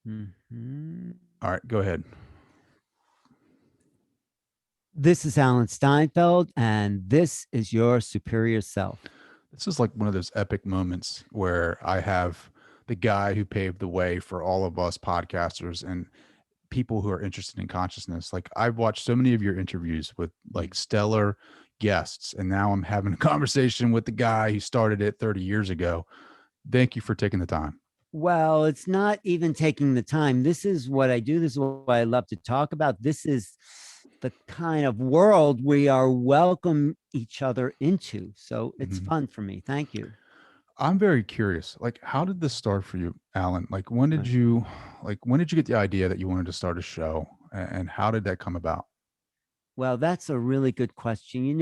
Mhm. All right, go ahead. This is Alan Steinfeld, and this is your superior self. This is like one of those epic moments where I have the guy who paved the way for all of us podcasters and people who are interested in consciousness. Like I've watched so many of your interviews with like stellar guests, and now I'm having a conversation with the guy who started it 30 years ago. Thank you for taking the time. Well, it's not even taking the time. This is what I do. This is what I love to talk about. This is the kind of world we are welcome each other into. So it's Mhm. fun for me. Thank you. I'm very curious. Like, how did this start for you, Alan? Like, when did you get the idea that you wanted to start a show, and how did that come about? Well, that's a really good question.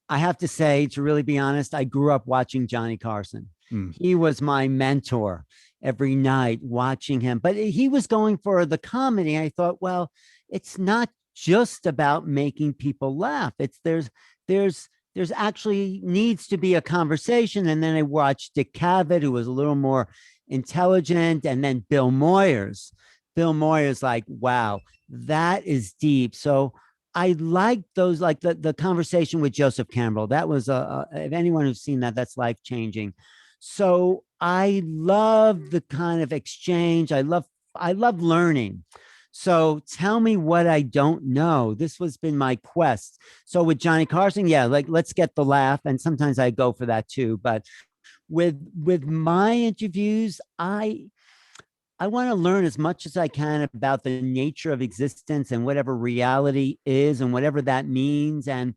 I have to say, to really be honest, I grew up watching Johnny Carson. Mm, He was my mentor every night, watching him, but he was going for the comedy. I thought, well, it's not just about making people laugh. There's there's actually needs to be a conversation. And then I watched Dick Cavett, who was a little more intelligent, and then Bill Moyers. Bill Moyers, like, wow, that is deep. So I like those, like the conversation with Joseph Campbell. That was if anyone who's seen that, that's life changing. So I love the kind of exchange. I love learning. So tell me what I don't know. This was been my quest. So with Johnny Carson, yeah, like let's get the laugh, and sometimes I go for that too. But with my interviews, I want to learn as much as I can about the nature of existence and whatever reality is and whatever that means. And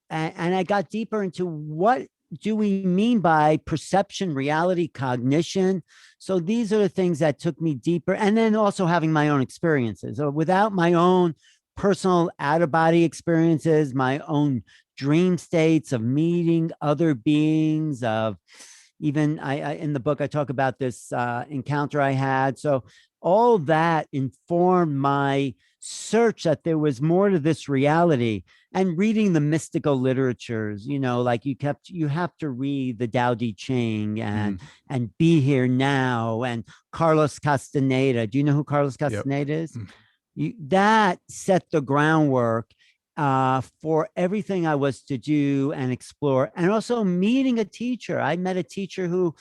I got deeper into what do we mean by perception, reality, cognition. So these are the things that took me deeper. And then also having my own experiences. So without my own personal out of body experiences, my own dream states of meeting other beings, of even I in the book I talk about this encounter I had. So all that informed my search that there was more to this reality. And reading the mystical literatures, like you have to read the Tao Te Ching mm, and Be Here Now and Carlos Castaneda. Do you know who Carlos yep. Castaneda is? Mm, That set the groundwork for everything I was to do and explore, and also meeting a teacher. I met a teacher who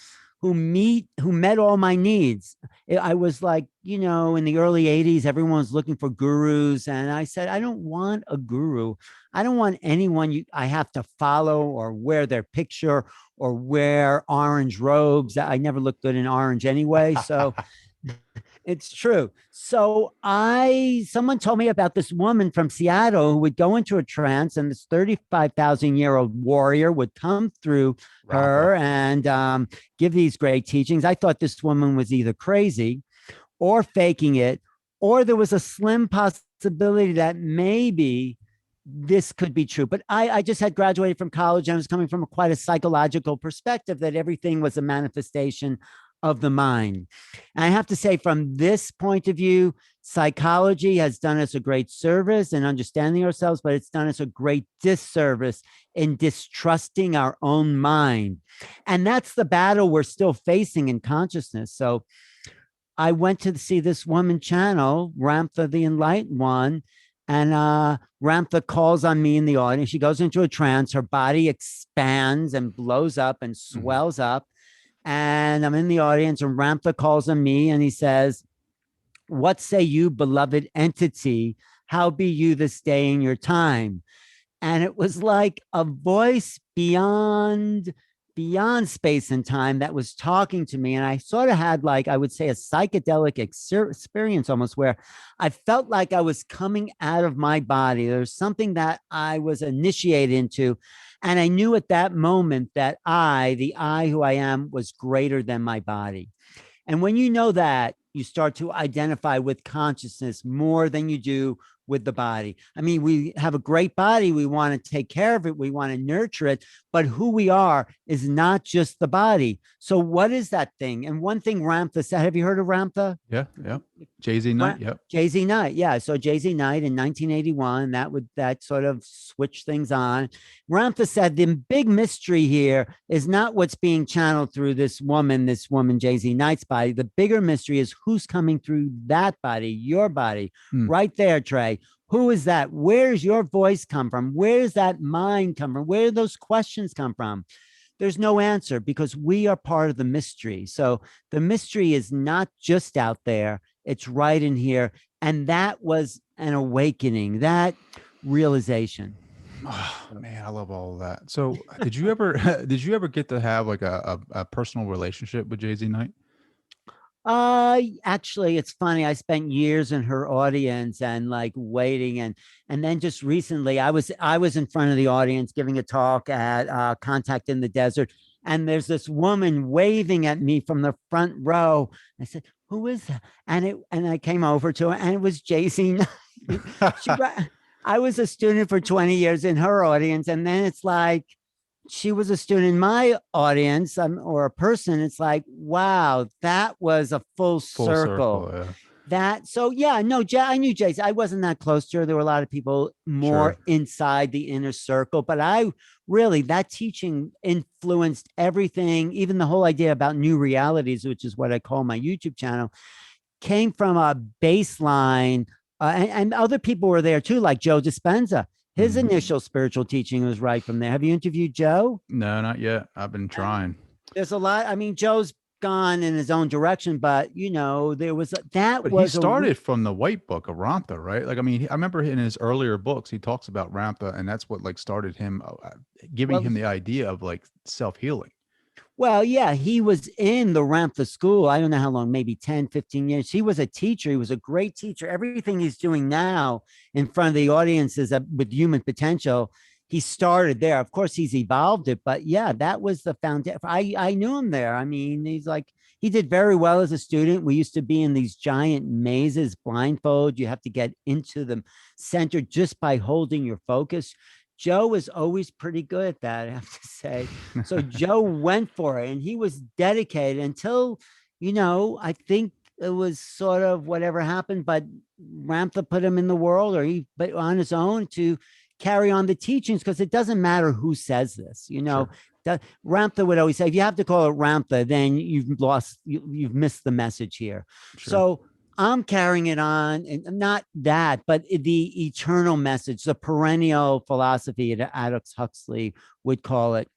met all my needs. I was like, in the early 80s, everyone was looking for gurus. And I said, I don't want a guru. I don't want anyone I have to follow or wear their picture or wear orange robes. I never looked good in orange anyway. So it's true. So someone told me about this woman from Seattle who would go into a trance, and this 35,000-year-old warrior would come through Rampa. her and give these great teachings. I thought this woman was either crazy or faking it, or there was a slim possibility that maybe this could be true. But I just had graduated from college, and I was coming from quite a psychological perspective that everything was a manifestation of the mind. And I have to say, from this point of view, psychology has done us a great service in understanding ourselves, but it's done us a great disservice in distrusting our own mind. And that's the battle we're still facing in consciousness. So I went to see this woman channel, Ramtha the Enlightened One, and Ramtha calls on me in the audience. She goes into a trance. Her body expands and blows up and Mhm. swells up. And I'm in the audience, and Ramtha calls on me, and he says, "What say you, beloved entity? How be you this day in your time?" And it was like a voice beyond space and time that was talking to me. And I sort of had, like, I would say, a psychedelic experience almost, where I felt like I was coming out of my body. There's something that I was initiated into, and I knew at that moment that the I who I am, was greater than my body. And when you know that, you start to identify with consciousness more than you do with the body. I mean, we have a great body. We want to take care of it. We want to nurture it. But who we are is not just the body. So, what is that thing? And one thing Ramtha said, have you heard of Ramtha? Yeah, yeah. Jay-Z night. Yep. Jay-Z Night. Yeah. So Jay-Z Night in 1981, that sort of switched things on. Ramtha said the big mystery here is not what's being channeled through this woman, Jay-Z Night's body. The bigger mystery is who's coming through that body, your body, right there, Trey. Who is that? Where's your voice come from? Where's that mind come from? Where do those questions come from? There's no answer because we are part of the mystery. So the mystery is not just out there, it's right in here. And that was an awakening, that realization. Oh, man, I love all of that. So did you ever get to have like a personal relationship with Jay-Z Knight? Actually, it's funny. I spent years in her audience and like waiting, and then just recently, I was in front of the audience giving a talk at Contact in the Desert, and there's this woman waving at me from the front row. I said, "Who is that?" And I came over to her, and it was JC. she, I was a student for 20 years in her audience, and then it's like she was a student in my audience, or a person. It's like, wow, that was a full Full circle. circle, yeah. That so yeah, no, I knew Jason. I wasn't that close to her. There were a lot of people more Sure. inside the inner circle, but I really, that teaching influenced everything, even the whole idea about new realities, which is what I call my YouTube channel, came from a baseline. And other people were there too, like Joe Dispenza. His initial spiritual teaching was right from there. Have you interviewed Joe? No, not yet. I've been trying. There's a lot. I mean, Joe's gone in his own direction, but there was But he started from the White Book of Ramtha, right? Like, I mean, I remember in his earlier books, he talks about Ramtha, and that's what like started him, giving him the idea of like self-healing. Well, yeah, he was in the Ramtha school. I don't know how long, maybe 10, 15 years. He was a teacher. He was a great teacher. Everything he's doing now in front of the audiences with human potential, he started there. Of course, he's evolved it, but yeah, that was the foundation. I knew him there. I mean, he did very well as a student. We used to be in these giant mazes, blindfold. You have to get into the center just by holding your focus. Joe was always pretty good at that, I have to say. So Joe went for it, and he was dedicated until, I think it was sort of whatever happened, but Ramtha put him in the world, but on his own to carry on the teachings, because it doesn't matter who says this, Sure. Ramtha would always say, if you have to call it Ramtha, then you've missed the message here. Sure. So I'm carrying it on, and not that, but the eternal message, the perennial philosophy that Aldous Huxley would call it.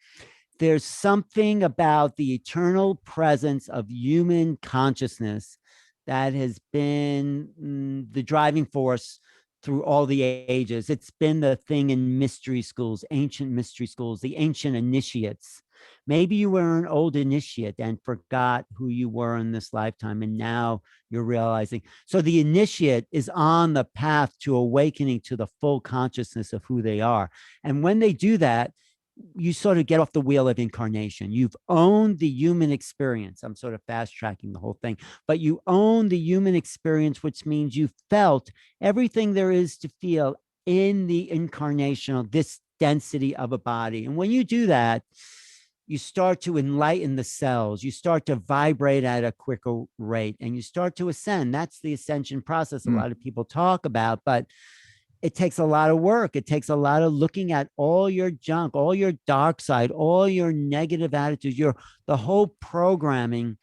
There's something about the eternal presence of human consciousness that has been the driving force through all the ages. It's been the thing in mystery schools, ancient mystery schools, the ancient initiates. Maybe you were an old initiate and forgot who you were in this lifetime, and now you're realizing. So the initiate is on the path to awakening to the full consciousness of who they are. And when they do that, you sort of get off the wheel of incarnation. You've owned the human experience. I'm sort of fast tracking the whole thing, but you own the human experience, which means you felt everything there is to feel in the incarnational, this density of a body. And when you do that, you start to enlighten the cells. You start to vibrate at a quicker rate, and you start to ascend. That's the ascension process a lot of people talk about, but it takes a lot of work. It takes a lot of looking at all your junk, all your dark side, all your negative attitudes, the whole programming.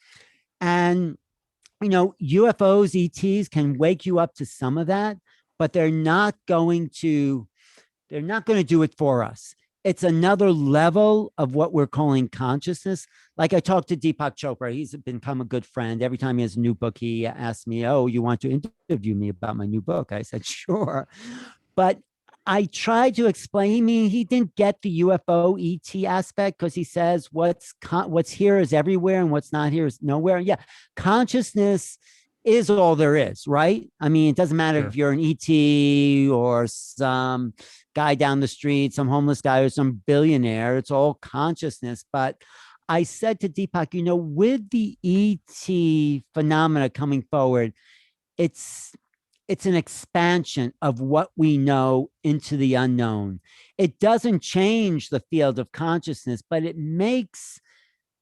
And, UFOs, ETs can wake you up to some of that, but they're not going to do it for us. It's another level of what we're calling consciousness. Like I talked to Deepak Chopra. He's become a good friend. Every time he has a new book, he asks me, "Oh, you want to interview me about my new book?" I said, "Sure." But I tried to explain. I mean, he didn't get the UFO ET aspect, because he says what's here is everywhere and what's not here is nowhere. Yeah, consciousness is all there is, right? I mean, it doesn't matter if you're an ET or some guy down the street, some homeless guy or some billionaire. It's all consciousness. But I said to Deepak, with the ET phenomena coming forward, it's it's an expansion of what we know into the unknown. It doesn't change the field of consciousness, but it makes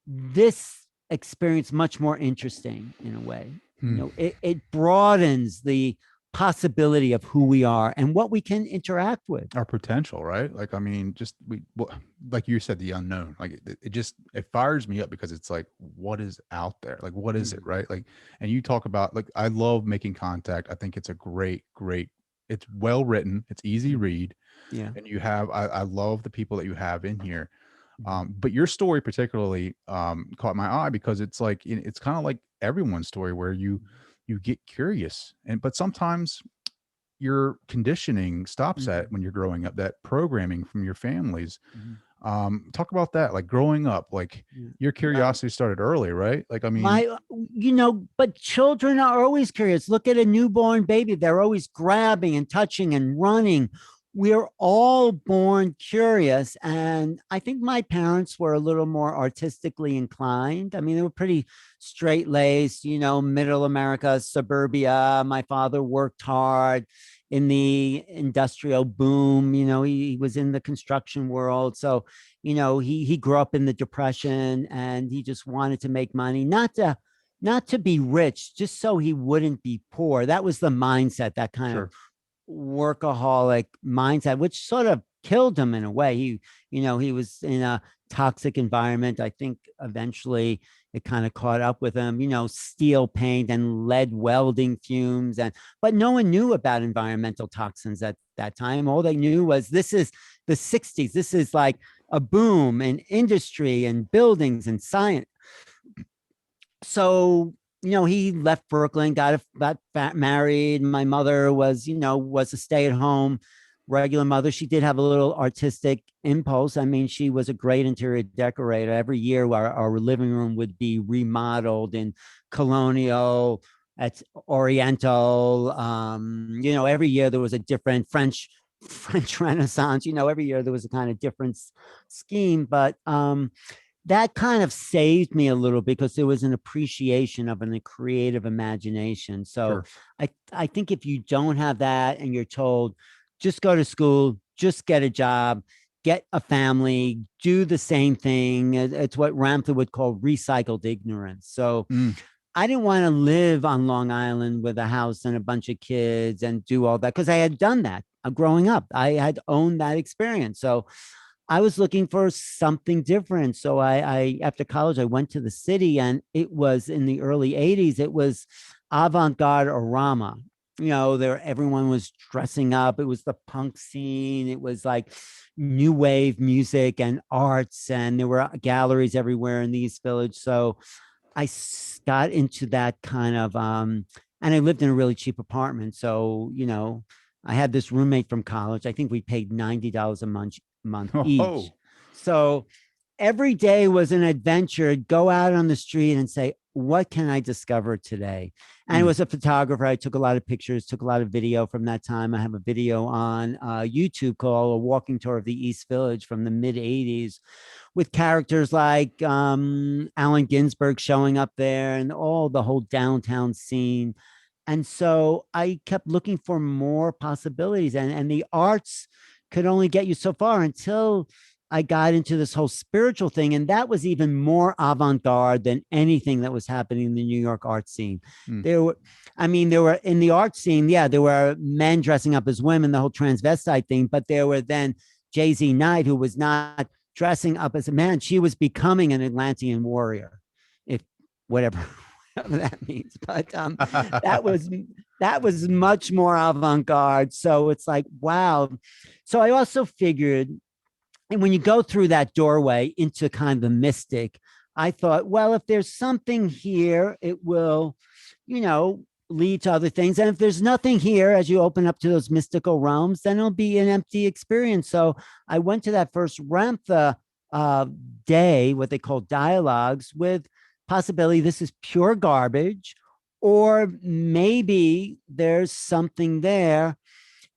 this experience much more interesting in a way. Hmm. It broadens the possibility of who we are and what we can interact with. Our potential, right? Like, I mean, just like you said, the unknown. Like, it just it fires me up because it's like, what is out there? Like, what is it, Mhm. right? Like, and you talk about like, I love making contact. I think it's a great. It's well written. It's easy Mhm. read, Yeah. and you have. I love the people that you have in here. Mhm. But your story particularly caught my eye because it's like it's kind of like everyone's story where you get curious, and but sometimes your conditioning stops at Mhm. when you're growing up, that programming from your families. Mhm. Talk about that, like growing up, like Yeah. your Well, curiosity started early, right? Like, I mean, my, but children are always curious. Look at a newborn baby. They're always grabbing and touching and running. We're all born curious. And I think my parents were a little more artistically inclined. I mean, they were pretty straight laced, middle America, suburbia. My father worked hard in the industrial boom. He was in the construction world. So, he grew up in the depression, and he just wanted to make money, not to be rich, just so he wouldn't be poor. That was the mindset, that kind of sure. workaholic mindset, which sort of killed him in a way. He was in a toxic environment. I think eventually it kind of caught up with him, steel paint and lead welding fumes. But no one knew about environmental toxins at that time. All they knew was this is the 60s. This is like a boom in industry and buildings and science. So he left Brooklyn, got married. My mother was a stay-at-home regular mother. She did have a little artistic impulse. I mean, she was a great interior decorator. Every year our living room would be remodeled in colonial, at oriental. Every year there was a different French Renaissance. Every year there was a kind of different scheme. But that kind of saved me a little because there was an appreciation of a creative imagination. So Sure. I think if you don't have that and you're told, just go to school, just get a job, get a family, do the same thing. It's what Ramtha would call recycled ignorance. So Mm. I didn't want to live on Long Island with a house and a bunch of kids and do all that, because I had done that growing up. I had owned that experience. So I was looking for something different. So I after college, I went to the city, and it was in the early 80s. It was avant-garde Orama. There everyone was dressing up. It was the punk scene. It was like new wave music and arts, and there were galleries everywhere in the East Village. So got into that kind of and I lived in a really cheap apartment. So, I had this roommate from college. I think we paid $90 a month each. Oh, So every day was an adventure. Go out on the street and say, what can I discover today? And it mm. was a photographer. I took a lot of pictures, took a lot of video from that time. I have a video on YouTube called A Walking Tour of the East Village from the mid 80s, with characters like Allen Ginsberg showing up there and all the whole downtown scene. And so I kept looking for more possibilities, and the arts could only get you so far until I got into this whole spiritual thing. And that was even more avant garde than anything that was happening in the New York art scene. Mm. There were in the art scene, yeah, there were men dressing up as women, the whole transvestite thing, but there were then Jay-Z Knight, who was not dressing up as a man. She was becoming an Atlantean warrior, if whatever that means. But that was that was much more avant-garde. So it's like, wow. So I also figured, and when you go through that doorway into kind of the mystic, I thought, well, if there's something here, it will, lead to other things. And if there's nothing here, as you open up to those mystical realms, then it'll be an empty experience. So I went to that first Ramtha uh, day, what they call dialogues, with possibility this is pure garbage, or maybe there's something there.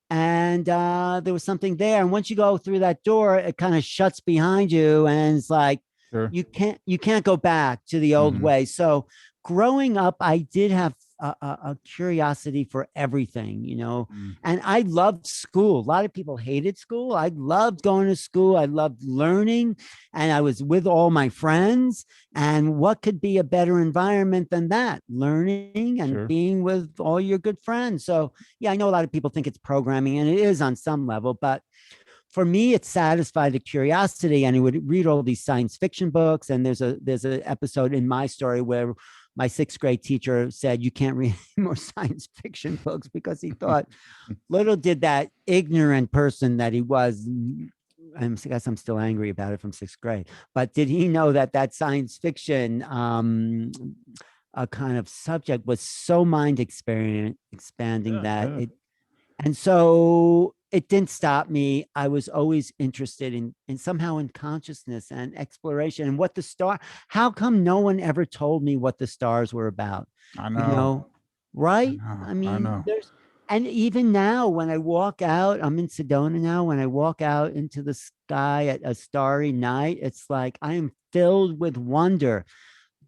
And there was something there. And once you go through that door, it kind of shuts behind you, and it's like Sure. you can't go back to the old Hmm. way. So growing up, I did have a curiosity for everything, Mm, and I loved school. A lot of people hated school. I loved going to school. I loved learning, and I was with all my friends. And what could be a better environment than that? Learning and sure. being with all your good friends. So, yeah, I know a lot of people think it's programming, and it is on some level, but for me, it satisfied the curiosity. And I would read all these science fiction books. And there's an episode in my story where my sixth grade teacher said, "You can't read any more science fiction books," because he thought, little did that ignorant person that he was, I guess I'm still angry about it from sixth grade, but did he know that that science fiction a kind of subject was so mind expanding Yeah, that yeah. it, and so it didn't stop me. I was always interested in somehow in consciousness and exploration and what the star, how come no one ever told me what the stars were about? I You know. know, I right? know. I I mean, know. there's, and even now when I walk out, I'm in Sedona now, when I walk out into the sky at a starry night, it's like I am filled with wonder.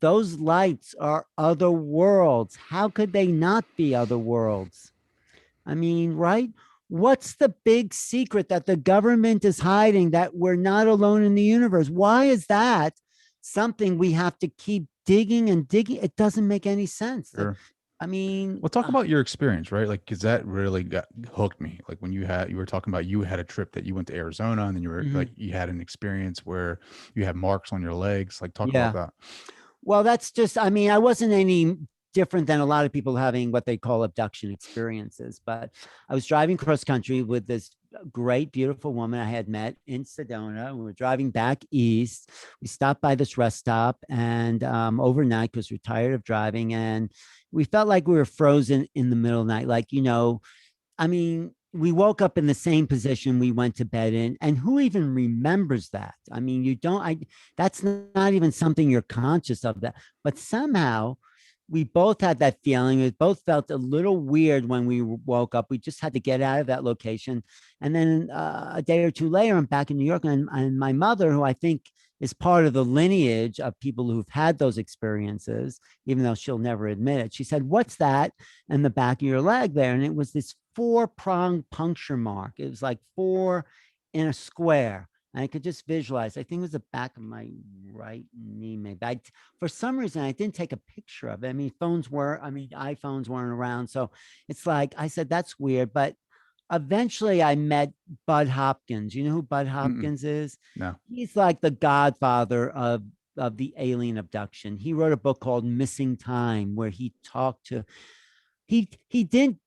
Those lights are other worlds. How could they not be other worlds? I mean, right? What's the big secret that the government is hiding, that we're not alone in the universe? Why is that something we have to keep digging and digging? It doesn't make any sense. Sure. I mean, Well, talk about your experience, right? Like, because that really got hooked me. Like when you were talking about you had a trip that you went to Arizona and then you were like mhm, you had an experience where you had marks on your legs. Like, talk about yeah. that. Well, that's just, I mean, I wasn't any different than a lot of people having what they call abduction experiences, but I was driving cross country with this great, beautiful woman I had met in Sedona. We were driving back east. We stopped by this rest stop and overnight because we're tired of driving. And we felt like we were frozen in the middle of the night. Like, I mean, we woke up in the same position we went to bed in, and who even remembers that? I mean, you don't, that's not even something you're conscious of that, but somehow we both had that feeling. We both felt a little weird when we woke up. We just had to get out of that location. And then a day or two later, I'm back in New York, and my mother, who I think is part of the lineage of people who've had those experiences, even though she'll never admit it, she said, "What's that in the back of your leg there?" And it was this four-pronged puncture mark. It was like four in a square. And I could just visualize. I think it was the back of my right knee, maybe. For some reason, I didn't take a picture of it. I mean, iPhones weren't around. So it's like, I said, that's weird. But eventually I met Bud Hopkins. You know who Bud Mm-mm. Hopkins is? No. He's like the godfather of the alien abduction. He wrote a book called Missing Time, where he talked to, he didn't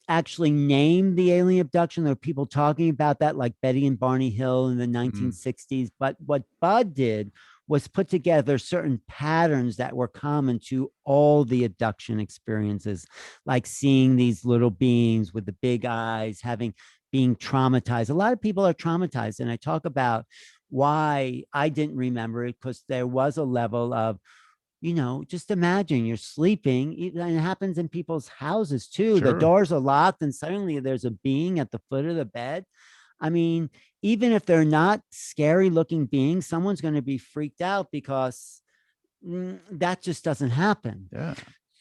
actually named the alien abduction. There were people talking about that, like Betty and Barney Hill in the Mm, 1960s. But what Bud did was put together certain patterns that were common to all the abduction experiences, like seeing these little beings with the big eyes, being traumatized. A lot of people are traumatized. And I talk about why I didn't remember it, because there was a level of, just imagine you're sleeping, and it happens in people's houses too. The sure. doors are locked, and suddenly there's a being at the foot of the bed. I mean, even if they're not scary looking beings, someone's going to be freaked out because that just doesn't happen. Yeah.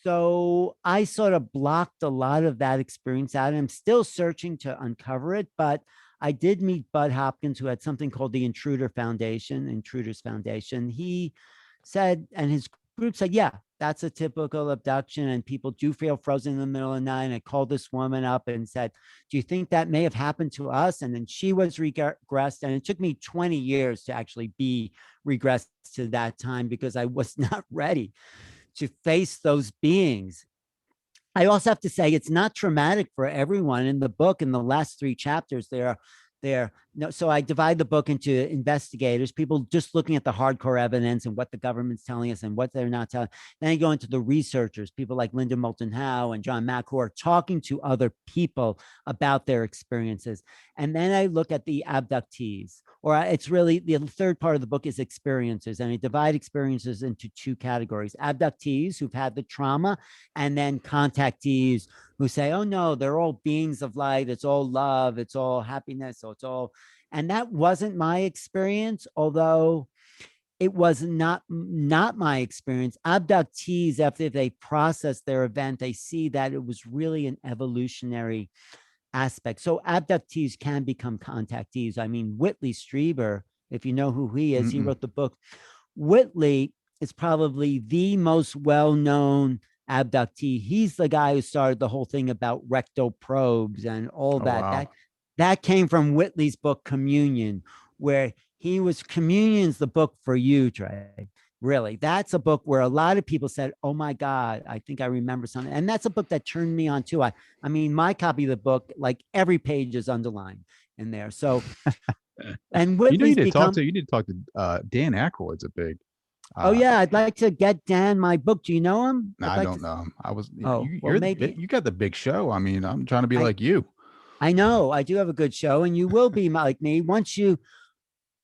So I sort of blocked a lot of that experience out. And I'm still searching to uncover it, but I did meet Bud Hopkins, who had something called the Intruders Foundation. He said, and his group said, yeah, that's a typical abduction, and people do feel frozen in the middle of the night. And I called this woman up and said, "Do you think that may have happened to us?" And then she was regressed, and it took me 20 years to actually be regressed to that time because I was not ready to face those beings. I also have to say it's not traumatic for everyone. In the book, in the last three chapters, there. No, so I divide the book into investigators, people just looking at the hardcore evidence and what the government's telling us and what they're not telling. Then I go into the researchers, people like Linda Moulton Howe and John Mack, who are talking to other people about their experiences. And then I look at the abductees, or it's really the third part of the book is experiences. And I divide experiences into two categories: abductees who've had the trauma, and then contactees who say, "Oh no, they're all beings of light. It's all love. It's all happiness. So it's all," and that wasn't my experience, although it was not my experience. Abductees, after they process their event, they see that it was really an evolutionary aspect. So abductees can become contactees. I mean, Whitley Strieber, if you know who he is, he Mm-mm. wrote the book. Whitley is probably the most well-known abductee. He's the guy who started the whole thing about rectal probes and all Oh that. wow. That came from Whitley's book Communion, where he was Communion's the book for you, Trey. Really, that's a book where a lot of people said, "Oh my God, I think I remember something," and that's a book that turned me on too. I mean, my copy of the book, like every page is underlined in there. So, and You know, Whitley's become. you need to talk to Dan Aykroyd's a big. Oh Uh, yeah, I'd like to get Dan my book. Do you know him? no, I'd I like to. don't know him. I was, you know, Oh well, you're the maybe you got the big show. I mean, I'm trying to be I. like you. I know I do have a good show, and you will be like me once you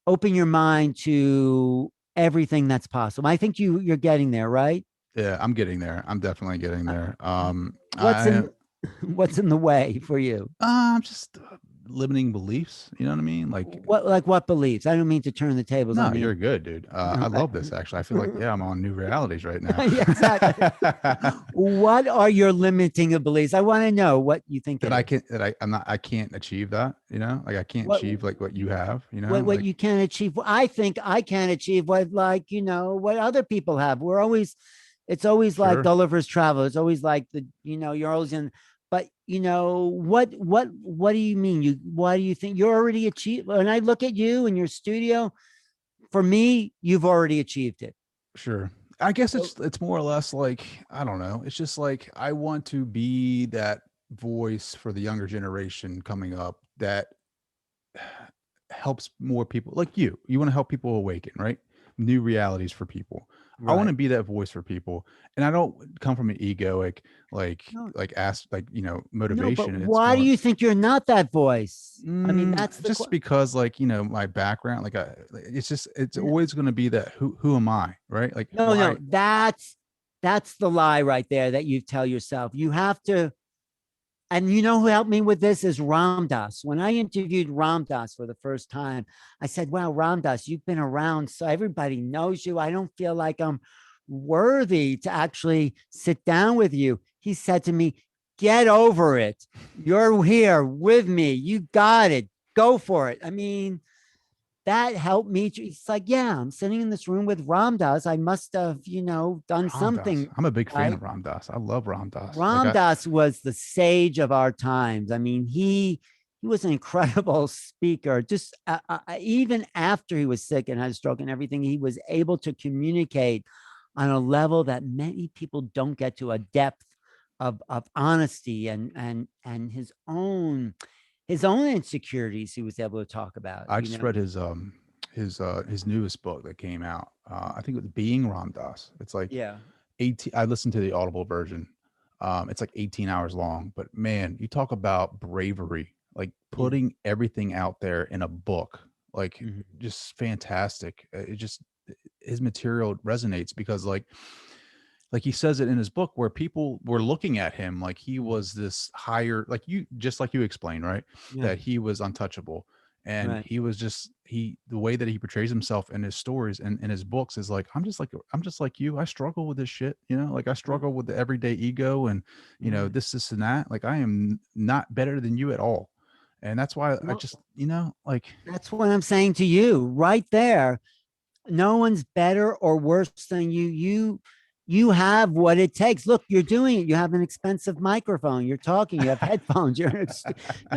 open your mind to everything that's possible. I think you're getting there, right? Yeah, I'm getting there. I'm definitely getting Uh, there. what's in what's in the way for you? I'm just limiting beliefs. You know what I mean? What beliefs? I don't mean to turn the tables No, on you're you. good, dude. I love this actually. I feel like, yeah, I'm on new realities right now. Yeah, exactly. What are your limiting of beliefs? I want to know what you think That it I is. can that I'm not I can't achieve that, you know? Like I can't What achieve like what you have, you know? what Like you can achieve. I think I can achieve what, like, what other people have. It's always like sure. Gulliver's Travel. It's always like you're always in. But what do you mean? Why do you think you're already achieved? When I look at you in your studio, for me, you've already achieved it. Sure. I guess So it's more or less like I don't know. It's just like I want to be that voice for the younger generation coming up that helps more people like you. You want to help people awaken, right? New realities for people. I want to right. be that voice for people. And I don't come from an egoic No, ask like, you know, no, but motivation. It's why do more you think you're not that voice? I mean, that's the just because like, you know, my background, it's just it's no, always going to be that who am I, right? Like no, why that's the lie right there that you tell yourself. You have to. And you know who helped me with this is Ram Dass. When I interviewed Ram Dass for the first time, I said, "Wow, Ram Dass, you've been around, so everybody knows you. I don't feel like I'm worthy to actually sit down with you." He said to me, "Get over it. You're here with me. You got it. Go for it." I mean, that helped me. It's like, yeah, I'm sitting in this room with Ram Dass. I must have, done Ram Dass. something I'm a big fan of right. Ram Dass. I love Ram Dass. Ram Dass was the sage of our times. I mean, he was an incredible speaker. Just even after he was sick and had a stroke and everything, he was able to communicate on a level that many people don't get to, a depth of honesty and his own insecurities he was able to talk about. I just read his newest book that came out. I think it was Being Ram Dass. It's like Yeah. 18 I listened to the Audible version. It's like 18 hours long, but man, you talk about bravery, like Yeah. putting everything out there in a book, like Mhm. just fantastic. It just his material resonates because like he says it in his book where people were looking at him like he Mhm. was this higher like you just like you explained, right? Yeah. That he was untouchable. And Right. he was just the way that he portrays himself in his stories and in his books is like I'm just like you. I struggle with this shit, you know, like I Right. struggle with the everyday ego and you know Right. this and that. Like I am not better than you at all. And that's why I No, just, you know, like that's what I'm saying to you right there. No one's better or worse than you. You have what it takes. Look, you're doing it. You have an expensive microphone. You're talking. You have headphones. No,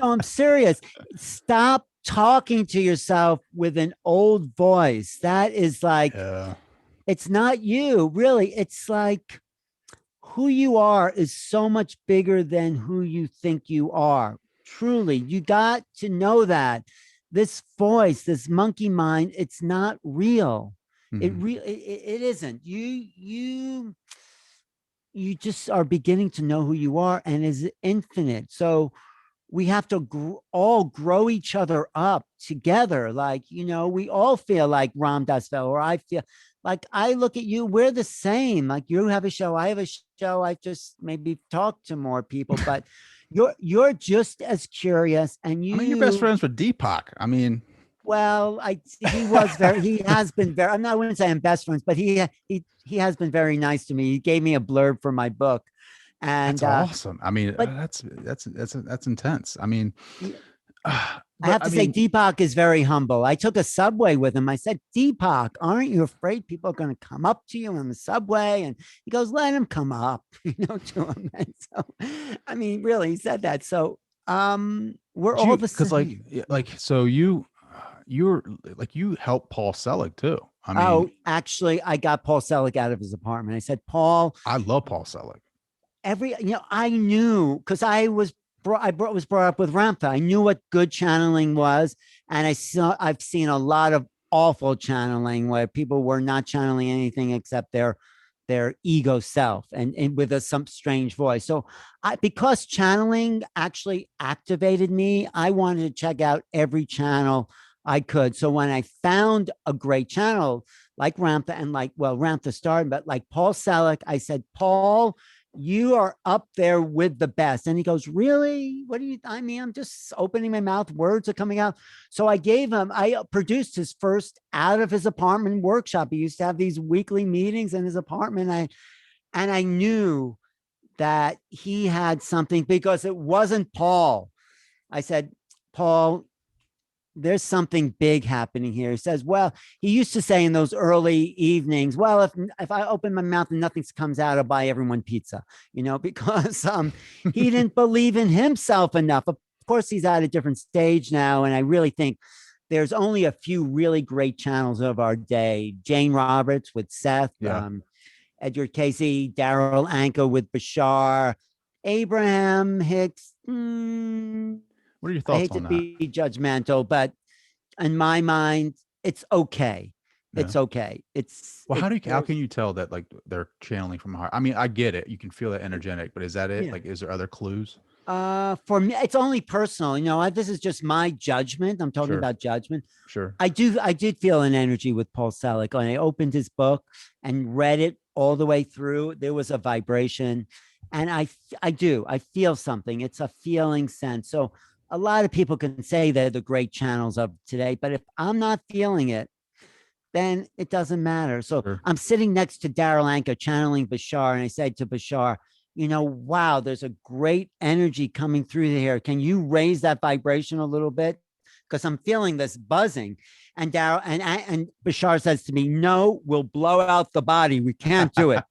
I'm serious. Stop talking to yourself with an old voice. That is like, yeah. it's not you, really. It's like who you are is so much bigger than who you think you are. Truly, you got to know that this voice, this monkey mind, it's not real. Mhm. It isn't. You just are beginning to know who you are and is infinite. So we have to all grow each other up together. Like, we all feel like Ram Dass felt, or I feel like I look at you, we're the same. Like you have a show, I have a show. I just maybe talk to more people, but you're just as curious and I mean, you're best you friends with Deepak. I mean, Well, he was very he has been very, I'm not, I wouldn't say I'm best friends, but he has been very nice to me. He gave me a blurb for my book. That's And awesome. I mean, but that's intense. I mean, he, I but have I to say, mean, Deepak is very humble. I took a subway with him. I said, Deepak, aren't you afraid people are going to come up to you in the subway? And he goes, let him come up, to him. And so, I mean, really, he said that. So, we're but all you the because same. so you're like you helped Paul Selig too. I mean, Oh, actually, I got Paul Selig out of his apartment. I said, Paul, I love Paul Selig. I knew because was brought up with Ramtha. I knew what good channeling was, and I've seen a lot of awful channeling where people were not channeling anything except their ego self and with some strange voice. So because channeling actually activated me, I wanted to check out every channel I could. So when I found a great channel like Ramtha and Ramtha started, but like Paul Selleck, I said, Paul, you are up there with the best. And he goes, really? What do you, I mean, I'm just opening my mouth. Words are coming out. So I produced his first out of his apartment workshop. He used to have these weekly meetings in his apartment. And I knew that he had something because it wasn't Paul. I said, Paul, there's something big happening here. He says, well, he used to say in those early evenings, well, if I open my mouth and nothing comes out, I'll buy everyone pizza, because he didn't believe in himself enough. Of course, he's at a different stage now. And I really think there's only a few really great channels of our day. Jane Roberts with Seth, Yeah. Edgar Casey, Daryl Anka with Bashar, Abraham Hicks. What are your I thoughts hate to on that? be judgmental, but in my mind, it's okay. Yeah. It's okay. Well, how There's, can you tell that like they're channeling from a heart? I mean, I get it. You can feel that energetic, but is that it? yeah. Like, is there other clues? For me, it's only personal. This is just my judgment. I'm talking Sure. about judgment. Sure. I did feel an energy with Paul Selig when I opened his book and read it all the way through. There was a vibration, and I feel something. It's a feeling sense. So a lot of people can say they're the great channels of today, but if I'm not feeling it, then it doesn't matter. So Sure. I'm sitting next to Daryl Anka channeling Bashar, and I said to Bashar, wow, there's a great energy coming through here. Can you raise that vibration a little bit? Because I'm feeling this buzzing. And Daryl and Bashar says to me, no, we'll blow out the body. We can't do it.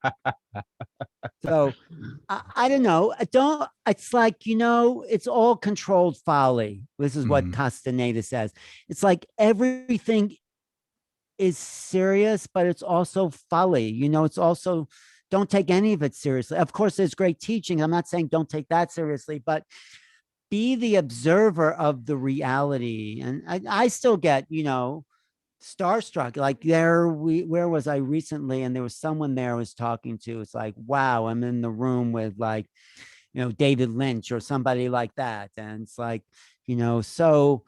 So I don't know. I don't, it's like, it's all controlled folly. This is what Mhm. Castaneda says. It's like everything is serious, but it's also folly. It's also don't take any of it seriously. Of course, there's great teaching. I'm not saying don't take that seriously, but be the observer of the reality. And I still get, starstruck. Like where was I recently? And there was someone there I was talking to. It's like, wow, I'm in the room with like, David Lynch or somebody like that. And it's like, so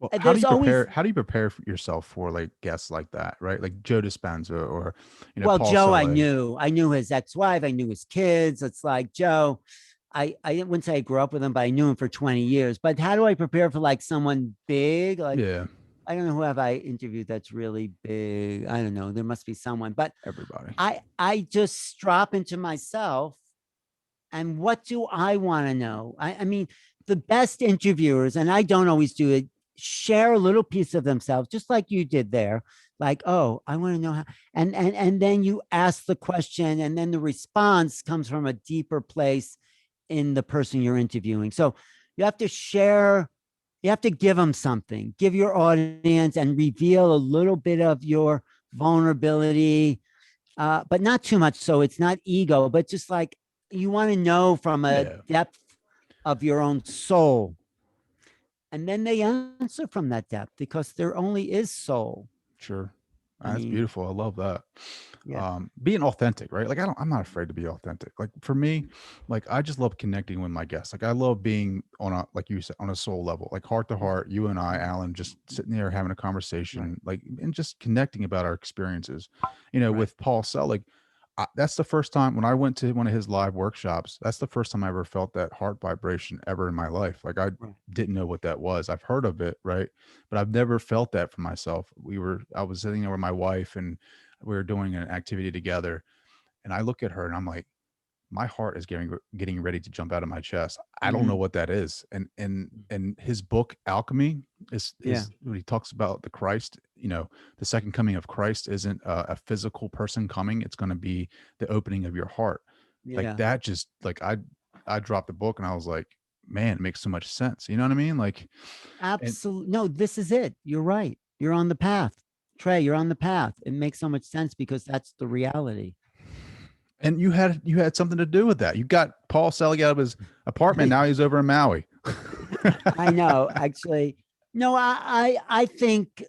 Well, there's always, how do you prepare yourself for like guests like that, right? Like Joe Dispenza or well, Paul Joe, Selig. I knew his ex-wife, I knew his kids. It's like Joe, I wouldn't say I grew up with him, but I knew him for 20 years. But how do I prepare for like someone big? Like, Yeah, I don't know who have I interviewed that's really big. I don't know. There must be someone, but everybody. I just drop into myself. And what do I want to know? I mean, the best interviewers, and I don't always do it, share a little piece of themselves, just like you did there. Like, oh, I want to know how, and then you ask the question, and then the response comes from a deeper place in the person you're interviewing. So you have to share, you have to give them something, give your audience and reveal a little bit of your vulnerability, but not too much. So it's not ego, but just like you want to know from a Yeah, depth of your own soul. And then they answer from that depth because there only is soul. sure. I That's mean, beautiful. I love that. yeah. Being authentic, right? Like I'm not afraid to be authentic. Like for me, like I just love connecting with my guests. Like I love being on a, like you said, on a soul level, like heart to heart, you and I, Alan, just sitting there having a Right. conversation, like, and just connecting about our experiences, Right. with Paul Selig. That's the first time when I went to one of his live workshops. That's the first time I ever felt that heart vibration ever in my life. Like I Right. didn't know what that was. I've heard of it, right? But I've never felt that for myself. I was sitting there with my wife and we were doing an activity together. And I look at her and I'm like, my heart is getting ready to jump out of my chest. I don't know Mhm. what that is. And his book Alchemy Yeah. is when he talks about the Christ. The second coming of Christ isn't a physical person coming. It's going to be the opening of your heart. Like Yeah. that. Just like I dropped the book and I was like, man, it makes so much sense. You know what I mean? Like, and Absolutely. No, this is it. You're right. You're on the path. Trey, you're on the path. It makes so much sense because that's the reality. and you had something to do with that. You got Paul selling out of his apartment. Now he's over in Maui. I know, actually. No, I think,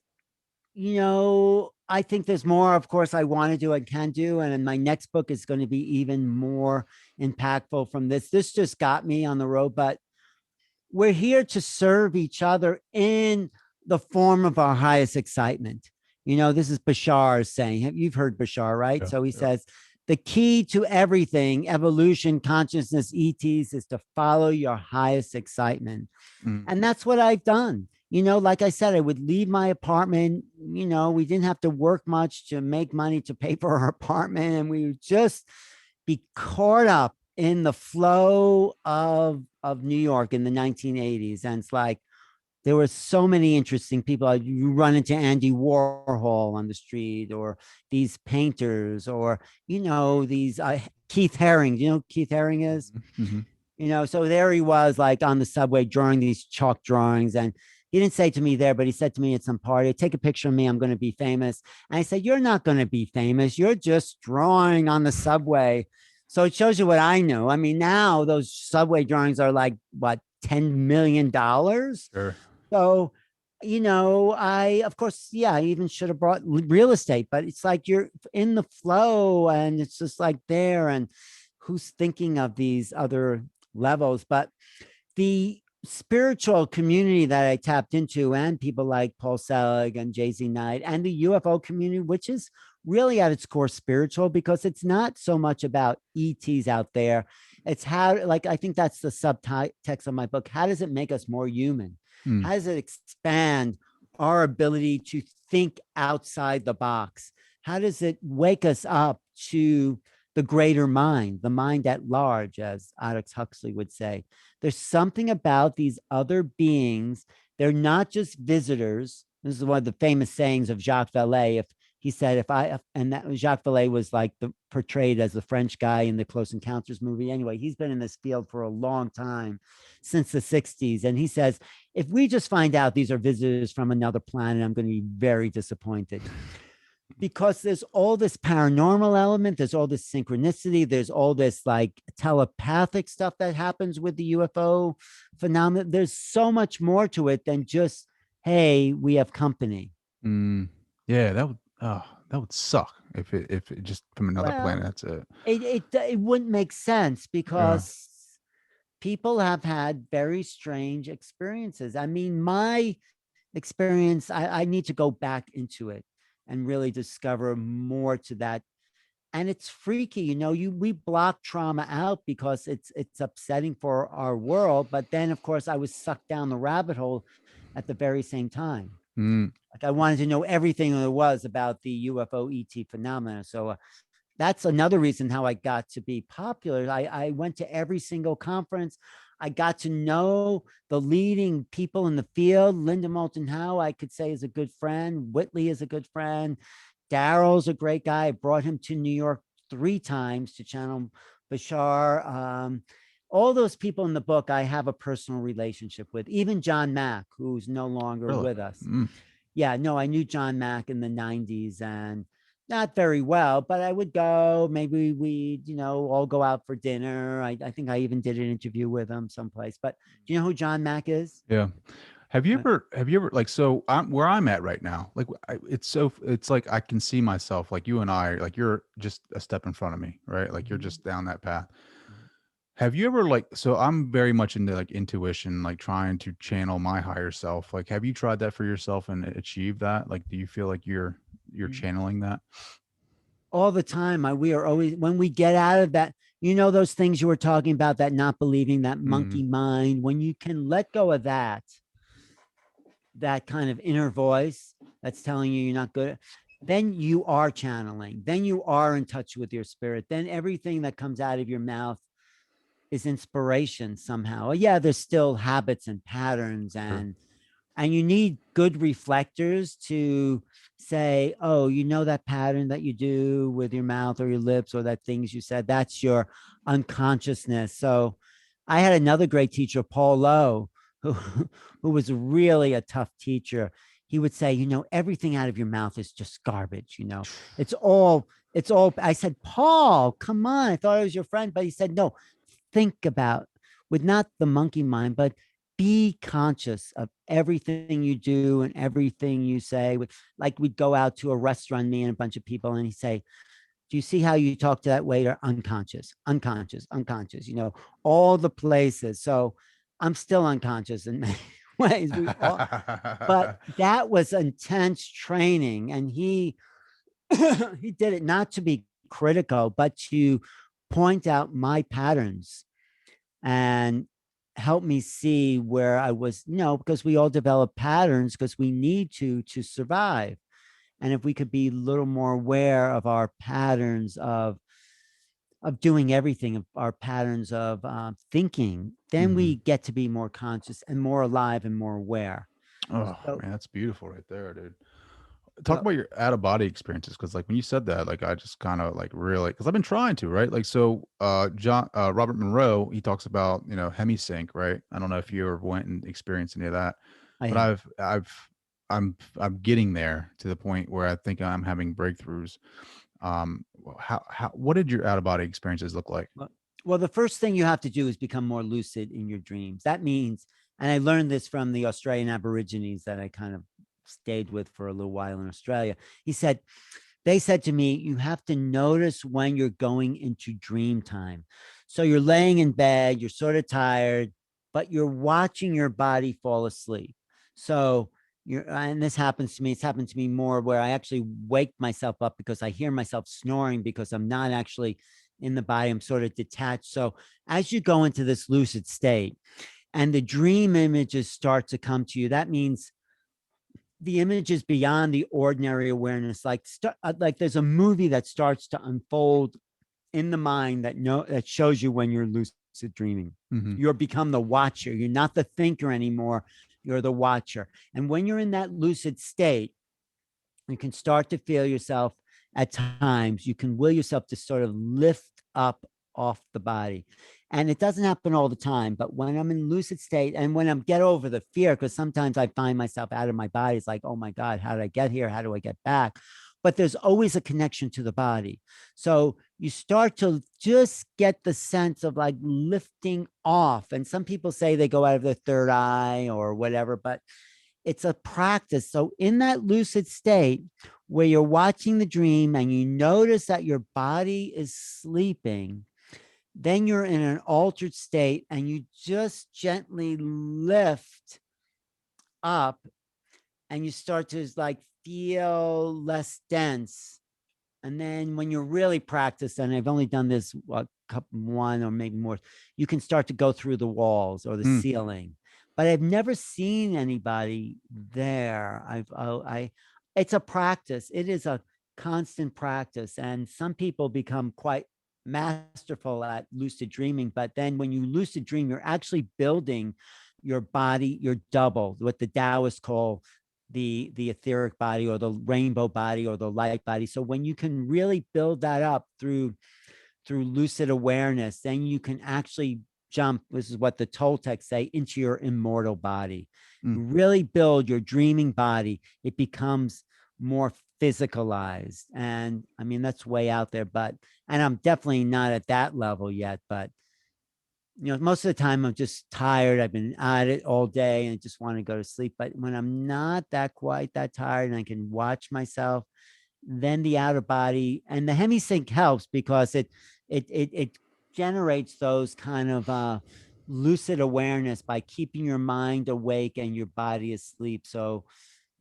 I think there's more, of course, I want to do, I can do. And then my next book is going to be even more impactful from this. This just got me on the road, but we're here to serve each other in the form of our highest excitement. This is Bashar's saying. You've heard Bashar, right? Yeah, So he yeah. says, the key to everything, evolution, consciousness, ETs, is to follow your highest excitement. Mm. And that's what I've done. Like I said, I would leave my apartment. We didn't have to work much to make money to pay for our apartment. And we would just be caught up in the flow of New York in the 1980s. And it's like there were so many interesting people. You run into Andy Warhol on the street, or these painters, or these Keith Haring. Do you know who Keith Haring is? Mhm. So there he was, like on the subway drawing these chalk drawings. And he didn't say to me there, but he said to me at some party, take a picture of me, I'm going to be famous. And I said, you're not going to be famous. You're just drawing on the subway. So it shows you what I knew. I mean, now those subway drawings are like, what, $10 million. Sure. So, of course, yeah, I even should have brought real estate, but it's like you're in the flow and it's just like there. And who's thinking of these other levels? But the spiritual community that I tapped into, and people like Paul Selig and Jay-Z Knight, and the UFO community, which is really at its core spiritual, because it's not so much about ETs out there. It's how, like, I think that's the subtext of my book. How does it make us more human? Mm. How does it expand our ability to think outside the box? How does it wake us up to the greater mind, the mind at large, as Aldous Huxley would say? There's something about these other beings. They're not just visitors. This is one of the famous sayings of Jacques Vallée. If he said, and that Jacques Vallée was like portrayed as the French guy in the Close Encounters movie. Anyway, he's been in this field for a long time, since the 60s. And he says, if we just find out these are visitors from another planet, I'm going to be very disappointed, because there's all this paranormal element, there's all this synchronicity, there's all this like telepathic stuff that happens with the UFO phenomenon. There's so much more to it than just, hey, we have company. Mm. Yeah, that would suck if it just from another planet. Well, That's it. it wouldn't make sense, Yeah. because people have had very strange experiences. I mean, my experience, I need to go back into it and really discover more to that. And it's freaky, we block trauma out because it's upsetting for our world. But then, of course, I was sucked down the rabbit hole at the very same time. Mm. Like, I wanted to know everything there was about the UFO ET phenomena. So that's another reason how I got to be popular. I went to every single conference. I got to know the leading people in the field. Linda Moulton Howe, I could say, is a good friend. Whitley is a good friend. Daryl's a great guy. I brought him to New York 3 times to channel Bashar. All those people in the book, I have a personal relationship with. Even John Mack, who's no longer Really? with us. Mm. Yeah, no, I knew John Mack in the 90s, and not very well, but I would go. Maybe we, all go out for dinner. I think I even did an interview with him someplace. But do you know who John Mack is? Yeah. Uh, Have you ever like so I'm where I'm at right now. Like it's like I can see myself like you and I like you're just a step in front of me, right? Like you're mhm, just down that path. mhm, Have you ever like so I'm very much into like intuition, like trying to channel my higher self. Like have you tried that for yourself and achieved that? Like do you feel like you're mhm. channeling that? all the time. We are always, when we get out of that, those things you were talking about, that not believing, that monkey Mhm. mind, when you can let go of that kind of inner voice that's telling you you're not good, then you are channeling, then you are in touch with your spirit, then everything that comes out of your mouth is inspiration somehow. Yeah, there's still habits and patterns, Sure. and you need good reflectors to say, oh, that pattern that you do with your mouth or your lips, or that things you said, that's your unconsciousness. So I had another great teacher, Paul Lowe, who who was really a tough teacher. He would say, everything out of your mouth is just garbage. It's all I said, Paul, come on, I thought I was your friend. But he said, no, think about, with not the monkey mind, but be conscious of everything you do and everything you say. Like, we'd go out to a restaurant, me and a bunch of people, and he'd say, do you see how you talk to that waiter? Unconscious, unconscious, unconscious, all the places. So I'm still unconscious in many ways. But that was intense training. And he, he did it not to be critical, but to point out my patterns and help me see where I was, because we all develop patterns because we need to survive. And if we could be a little more aware of our patterns of doing everything, of our patterns of thinking, then we Mhm. get to be more conscious and more alive and more aware. Oh, So, man, that's beautiful right there, dude. Talk well, about your out of body experiences, because like when you said that, like I just kind of like really, because I've been trying to, right? Like so, Robert Monroe, he talks about hemisync, right? I don't know if you ever went and experienced any of that, I but have. I'm getting there to the point where I think I'm having breakthroughs. How what did your out of body experiences look like? Well, the first thing you have to do is become more lucid in your dreams. That means, and I learned this from the Australian Aborigines that I kind of stayed with for a little while in Australia. They said to me, you have to notice when you're going into dream time. So you're laying in bed, you're sort of tired, but you're watching your body fall asleep. So and this happens to me, it's happened to me more where I actually wake myself up because I hear myself snoring because I'm not actually in the body, I'm sort of detached. So as you go into this lucid state and the dream images start to come to you, that means the images beyond the ordinary awareness, like there's a movie that starts to unfold in the mind that shows you when you're lucid dreaming. Hmm. You're become the watcher, you're not the thinker anymore, you're the watcher. And when you're in that lucid state, you can start to feel yourself at times, you can will yourself to sort of lift up off the body. And it doesn't happen all the time, but when I'm in lucid state and when I'm get over the fear, because sometimes I find myself out of my body, it's like, oh my God, how did I get here? How do I get back? But there's always a connection to the body. So you start to just get the sense of like lifting off. And some people say they go out of the third eye or whatever, but it's a practice. So in that lucid state where you're watching the dream and you notice that your body is sleeping, then you're in an altered state and you just gently lift up and you start to like feel less dense. And then when you're really practiced, and I've only done this one or maybe more, you can start to go through the walls or the Mm. ceiling. But I've never seen anybody there. It's a practice. It is a constant practice. And some people become quite masterful at lucid dreaming. But then when you lucid dream, you're actually building your body, your double, what the Taoists call the etheric body or the rainbow body or the light body. So when you can really build that up through lucid awareness, then you can actually jump, this is what the Toltecs say, into your immortal body. Mm. You really build your dreaming body, it becomes more physicalized. And I mean, that's way out there, but and I'm definitely not at that level yet, but most of the time I'm just tired. I've been at it all day and I just want to go to sleep. But when I'm not that quite that tired and I can watch myself, then the outer body and the hemisync helps because it generates those kind of lucid awareness by keeping your mind awake and your body asleep. So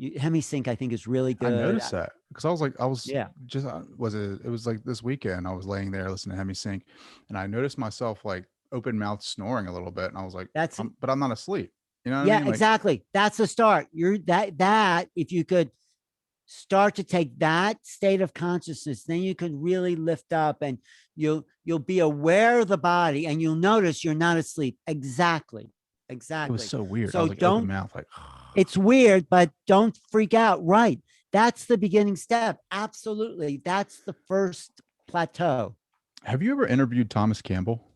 Hemisync, I think, is really I good. noticed that because I was like, I was Yeah, just was it was like this weekend I was laying there listening to Hemi Sync, and I noticed myself like open mouth snoring a little bit, and I was like, that's but I'm not asleep. You know what I yeah, mean? Like, exactly. That's the start. You're that if you could start to take that state of consciousness, then you can really lift up, and you'll be aware of the body, and you'll notice you're not asleep. Exactly. it was Exactly. so weird. I So was like open don't, mouth, like, it's weird, but don't freak out. Right. That's the beginning step. Absolutely. That's the first plateau. have you ever interviewed Thomas Campbell?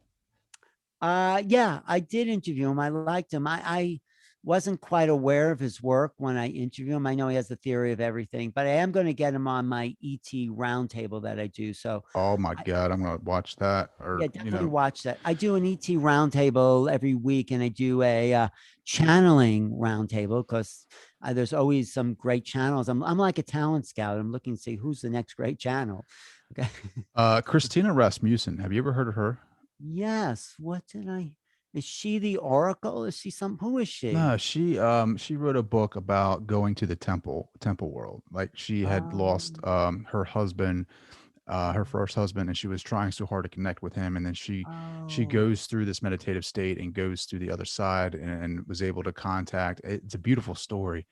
Yeah, I did interview him. I liked him. I wasn't quite aware of his work when I interview him. I know he has the theory of everything, but I am going to get him on my ET roundtable that I do. So Oh my I, god, I'm gonna watch that, yeah, or definitely watch that. I do an ET roundtable every week, and I do a channeling roundtable because there's always some great channels. I'm like a talent scout. I'm looking to see who's the next great channel. Okay. Christina Rasmussen. Have you ever heard of her? Yes. What did I? Is she the Oracle? Is she some? Who is she? No, she wrote a book about going to the temple world. Like she had lost Um, her husband, her first husband, and she was trying so hard to connect with him. And then she oh, goes through this meditative state and goes through the other side, and was able to contact. It's a beautiful story,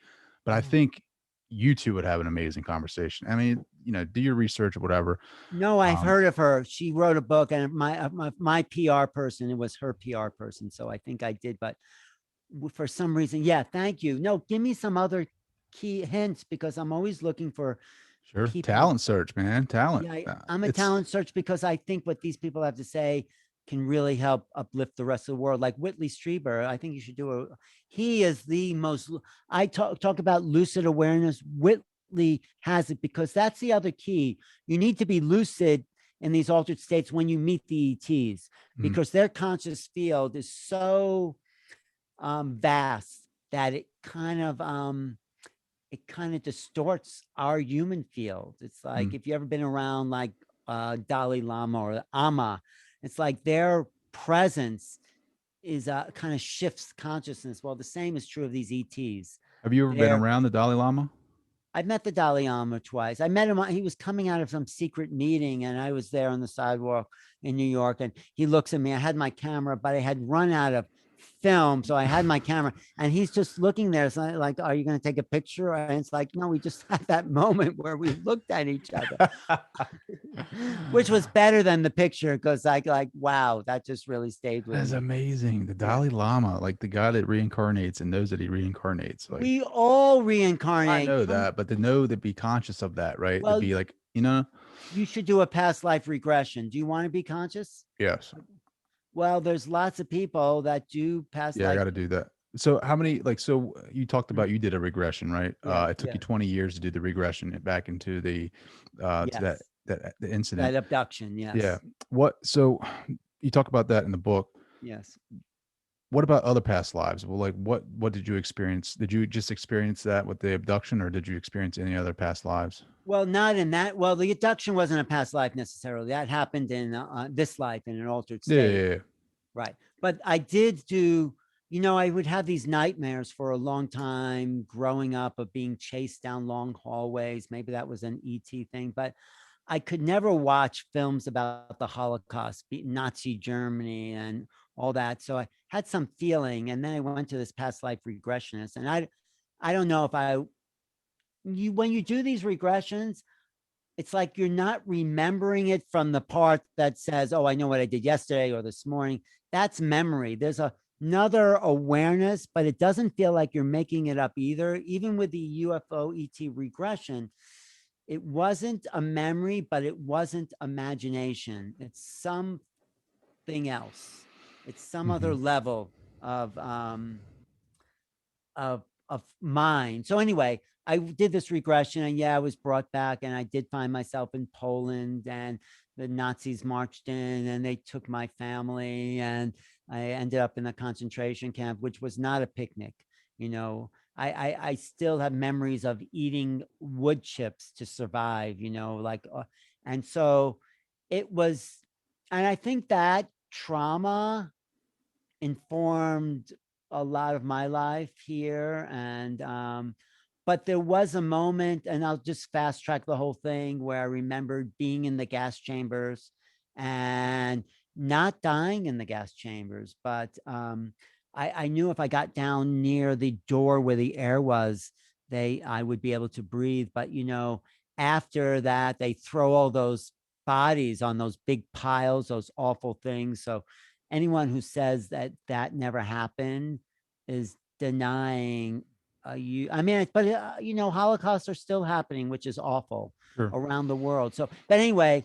but I oh. think you two would have an amazing conversation. I mean, do your research or whatever. No, I've Um, heard of her. She wrote a book, and my PR person, it was her PR person. So I think I did, but for some reason, yeah. Thank you. No, give me some other key hints because I'm always looking for sure, people. talent search, man, talent. Yeah, I'm a It's talent search because I think what these people have to say can really help uplift the rest of the world. Like Whitley Strieber, I think you should do a. He is the most. I talk about lucid awareness. Whitley has it because that's the other key. You need to be lucid in these altered states when you meet the ETs mm, because their conscious field is so vast that it kind of distorts our human field. It's like mm. if you ever been around like Dalai Lama or Ama, it's like their presence is kind of shifts consciousness. Well, the same is true of these ETs. Have you ever been They're around the Dalai Lama? I've met the Dalai Lama twice. I met him. He was coming out of some secret meeting, and I was there on the sidewalk in New York. And he looks at me. I had my camera, but I had run out of film, so I had my camera, and he's just looking there. So like, are you going to take a picture? And it's like, no, we just had that moment where we looked at each other, which was better than the picture because like, wow, that just really stayed with That's me. amazing. The Yeah, Dalai Lama, like the guy that reincarnates and knows that he reincarnates. Like, we all I reincarnate. know that, but to know to be conscious of that, right? To Well, be like, you should do a past life regression. Do you want to be conscious? yes. Well, there's lots of people that do past Yeah, I life. got to do that. So how many like so you talked about you did a regression, right? Yeah, It took yeah, you 20 years to do the regression back into the to that yes. the incident. That abduction, Yeah. yes, What so you talk about that in the book. yes. What about other past lives? Well, like what did you experience? Did you just experience that with the abduction, or did you experience any other past lives? Well, not in that. Well, the abduction wasn't a past life necessarily. That happened in this life in an altered Yeah, state. yeah, yeah. Right. But I did do, I would have these nightmares for a long time growing up of being chased down long hallways. Maybe that was an ET thing, but I could never watch films about the Holocaust, Nazi Germany, and all that. So I had some feeling, and then I went to this past life regressionist, and I don't know if when you do these regressions, it's like you're not remembering it from the part that says, "Oh, I know what I did yesterday or this morning." That's memory. There's another awareness, but it doesn't feel like you're making it up either. Even with the UFO ET regression, it wasn't a memory, but it wasn't imagination. It's something else. It's some other Mhm. level of um of mind. So anyway, I did this regression, and yeah, I was brought back, and I did find myself in Poland, and the Nazis marched in and they took my family, and I ended up in a concentration camp, which was not a picnic. You know, I still have memories of eating wood chips to survive. And so it was, and I think that trauma informed a lot of my life here. And but there was a moment, and I'll just fast track the whole thing, where I remembered being in the gas chambers and not dying in the gas chambers, but I knew if I got down near the door where the air was, I would be able to breathe. But after that, they throw all those bodies on those big piles, those awful things. So anyone who says that that never happened is denying I mean, but Holocausts are still happening, which is awful Sure. around the world. So, but anyway,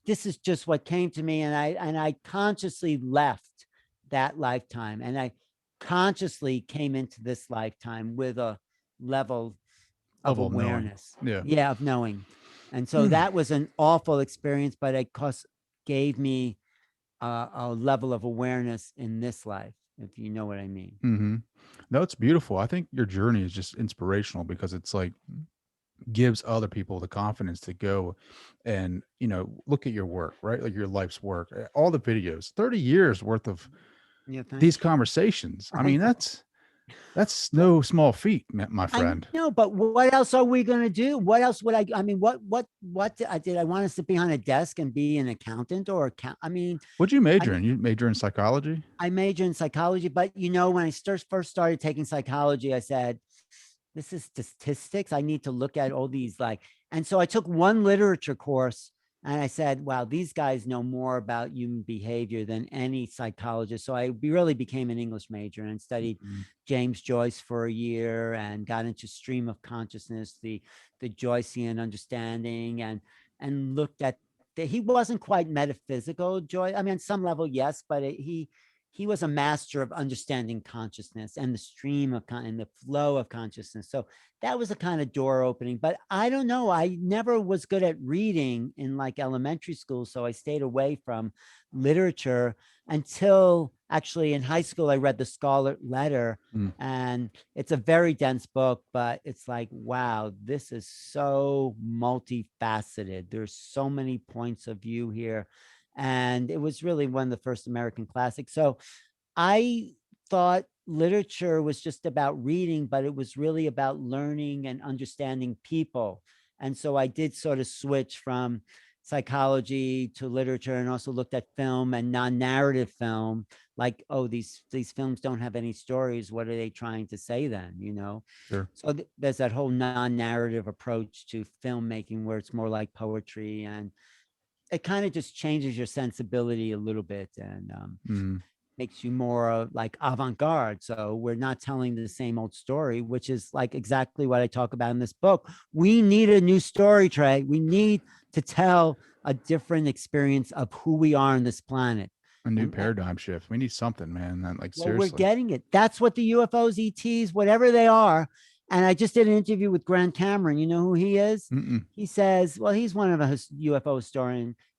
this is just what came to me, and I consciously left that lifetime, and I consciously came into this lifetime with a level of Level of knowing. awareness, Yeah. yeah, of knowing, and so that was an awful experience, but it gave me a level of awareness in this life, if you know what I mean. Hmm. No, it's beautiful. I think your journey is just inspirational because it's like gives other people the confidence to go and look at your work, right? Like your life's work, all the videos, 30 years worth of Yeah, these thanks. conversations. I I mean, know. that's Well, no small feat, my I friend. know, but what else are we going to do? What else would I mean, what did I want to sit behind a desk and be an accountant or account? What'd you I major mean, in? You major in psychology? I major in psychology, but when I first started taking psychology, I said, this is statistics. I need to look at all these and so I took one literature course, and I said, wow, these guys know more about human behavior than any psychologist. So really became an English major and studied Mhm. James Joyce for a year and got into stream of consciousness, the Joycean understanding, and looked at he wasn't quite metaphysical, Joy. I mean, on some level, yes, but he was a master of understanding consciousness and the stream of and the flow of consciousness. So that was a kind of door opening. But I don't know. I never was good at reading in elementary school, so I stayed away from literature until actually in high school I read The Scarlet Letter, Mm. and it's a very dense book, but it's like, wow, this is so multifaceted. There's so many points of view here, and it was really one of the first American classics. So I thought literature was just about reading, but it was really about learning and understanding people. And so I did sort of switch from psychology to literature, and also looked at film and non-narrative film, like, oh, these films don't have any stories. What are they trying to say then? Sure. So there's that whole non-narrative approach to filmmaking where it's more like poetry, and it kind of just changes your sensibility a little bit, and Mhm. makes you more like avant-garde. So we're not telling the same old story, which is like exactly what I talk about in this book. We need a new story, Trey. We need to tell a different experience of who we are on this planet. A new And paradigm shift. We need something, man. well, we're Seriously. getting it. That's what the UFOs, ETs, whatever they are. And I just did an interview with Grant Cameron. You know who he is? Mm-mm. He says, well, he's one of a UFO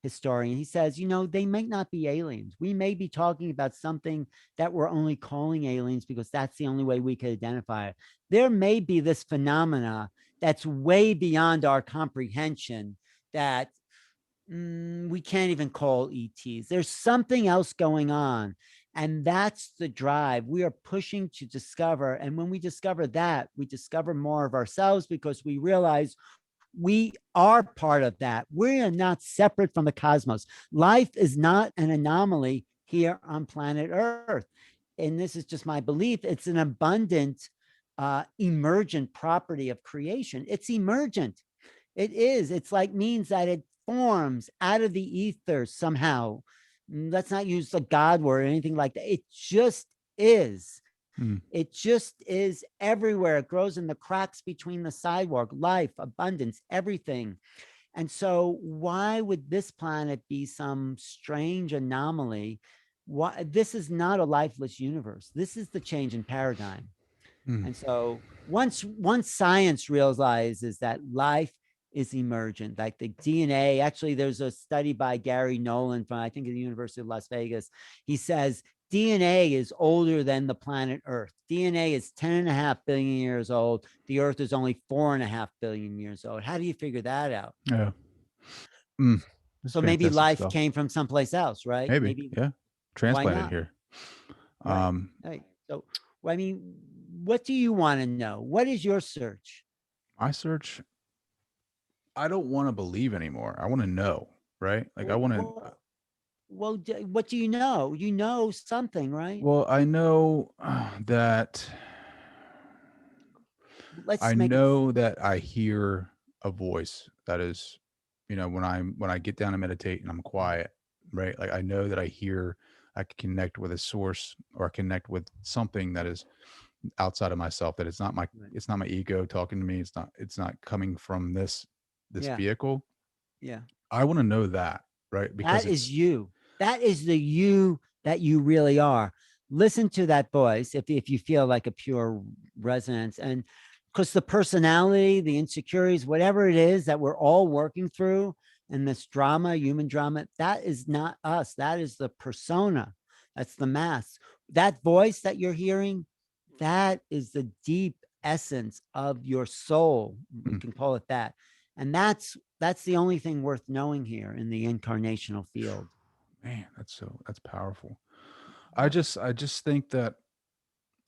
historian. He says, they may not be aliens. We may be talking about something that we're only calling aliens because that's the only way we could identify it. There may be this phenomena that's way beyond our comprehension, that we can't even call ETs. There's something else going on. And that's the drive. We are pushing to discover. And when we discover that, we discover more of ourselves, because we realize we are part of that. We are not separate from the cosmos. Life is not an anomaly here on planet Earth. And this is just my belief. It's an abundant, emergent property of creation. It's emergent. It is. It's like means that it forms out of the ether somehow. Let's not use the God word or anything like that. It just is. Mm. It just is everywhere. It grows in the cracks between the sidewalk, life, abundance, everything. And so, why would this planet be some strange anomaly? Why this is not a lifeless universe. This is the change in paradigm. Mm. And so once science realizes that life is emergent, like the DNA, actually, there's a study by Gary Nolan from, I think, the University of Las Vegas. He says DNA is older than the planet Earth. DNA is 10.5 billion years old. The Earth is only 4.5 billion years old. How do you figure that out? Yeah. Mm. That's So maybe fantastic life stuff. came from someplace else, right? Maybe. Maybe, Yeah. why Transplanted not? here. Right. Um, Right. So, well, I mean, what do you want to know? What is your search? I search. I don't want to believe anymore. I want to know, right? Like I want to. Well, what do you know? You know something, right? Well, I know that I Let's make it. know that I hear a voice that is, when I get down and meditate and I'm quiet, right? Like I know that I can connect with a source or connect with something that is outside of myself. That Right. it's not my ego talking to me. It's not coming from this Yeah, vehicle. yeah. I want to know that, right? Because That is it's you. That is the you that you really are. Listen to that voice if you feel like a pure resonance. And because the personality, the insecurities, whatever it is that we're all working through in this drama, human drama, that is not us. That is the persona. That's the mask. That voice that you're hearing, that is the deep essence of your soul. We mm, can call it that. And that's the only thing worth knowing here in the incarnational field. man, that's powerful. Yeah. I just think that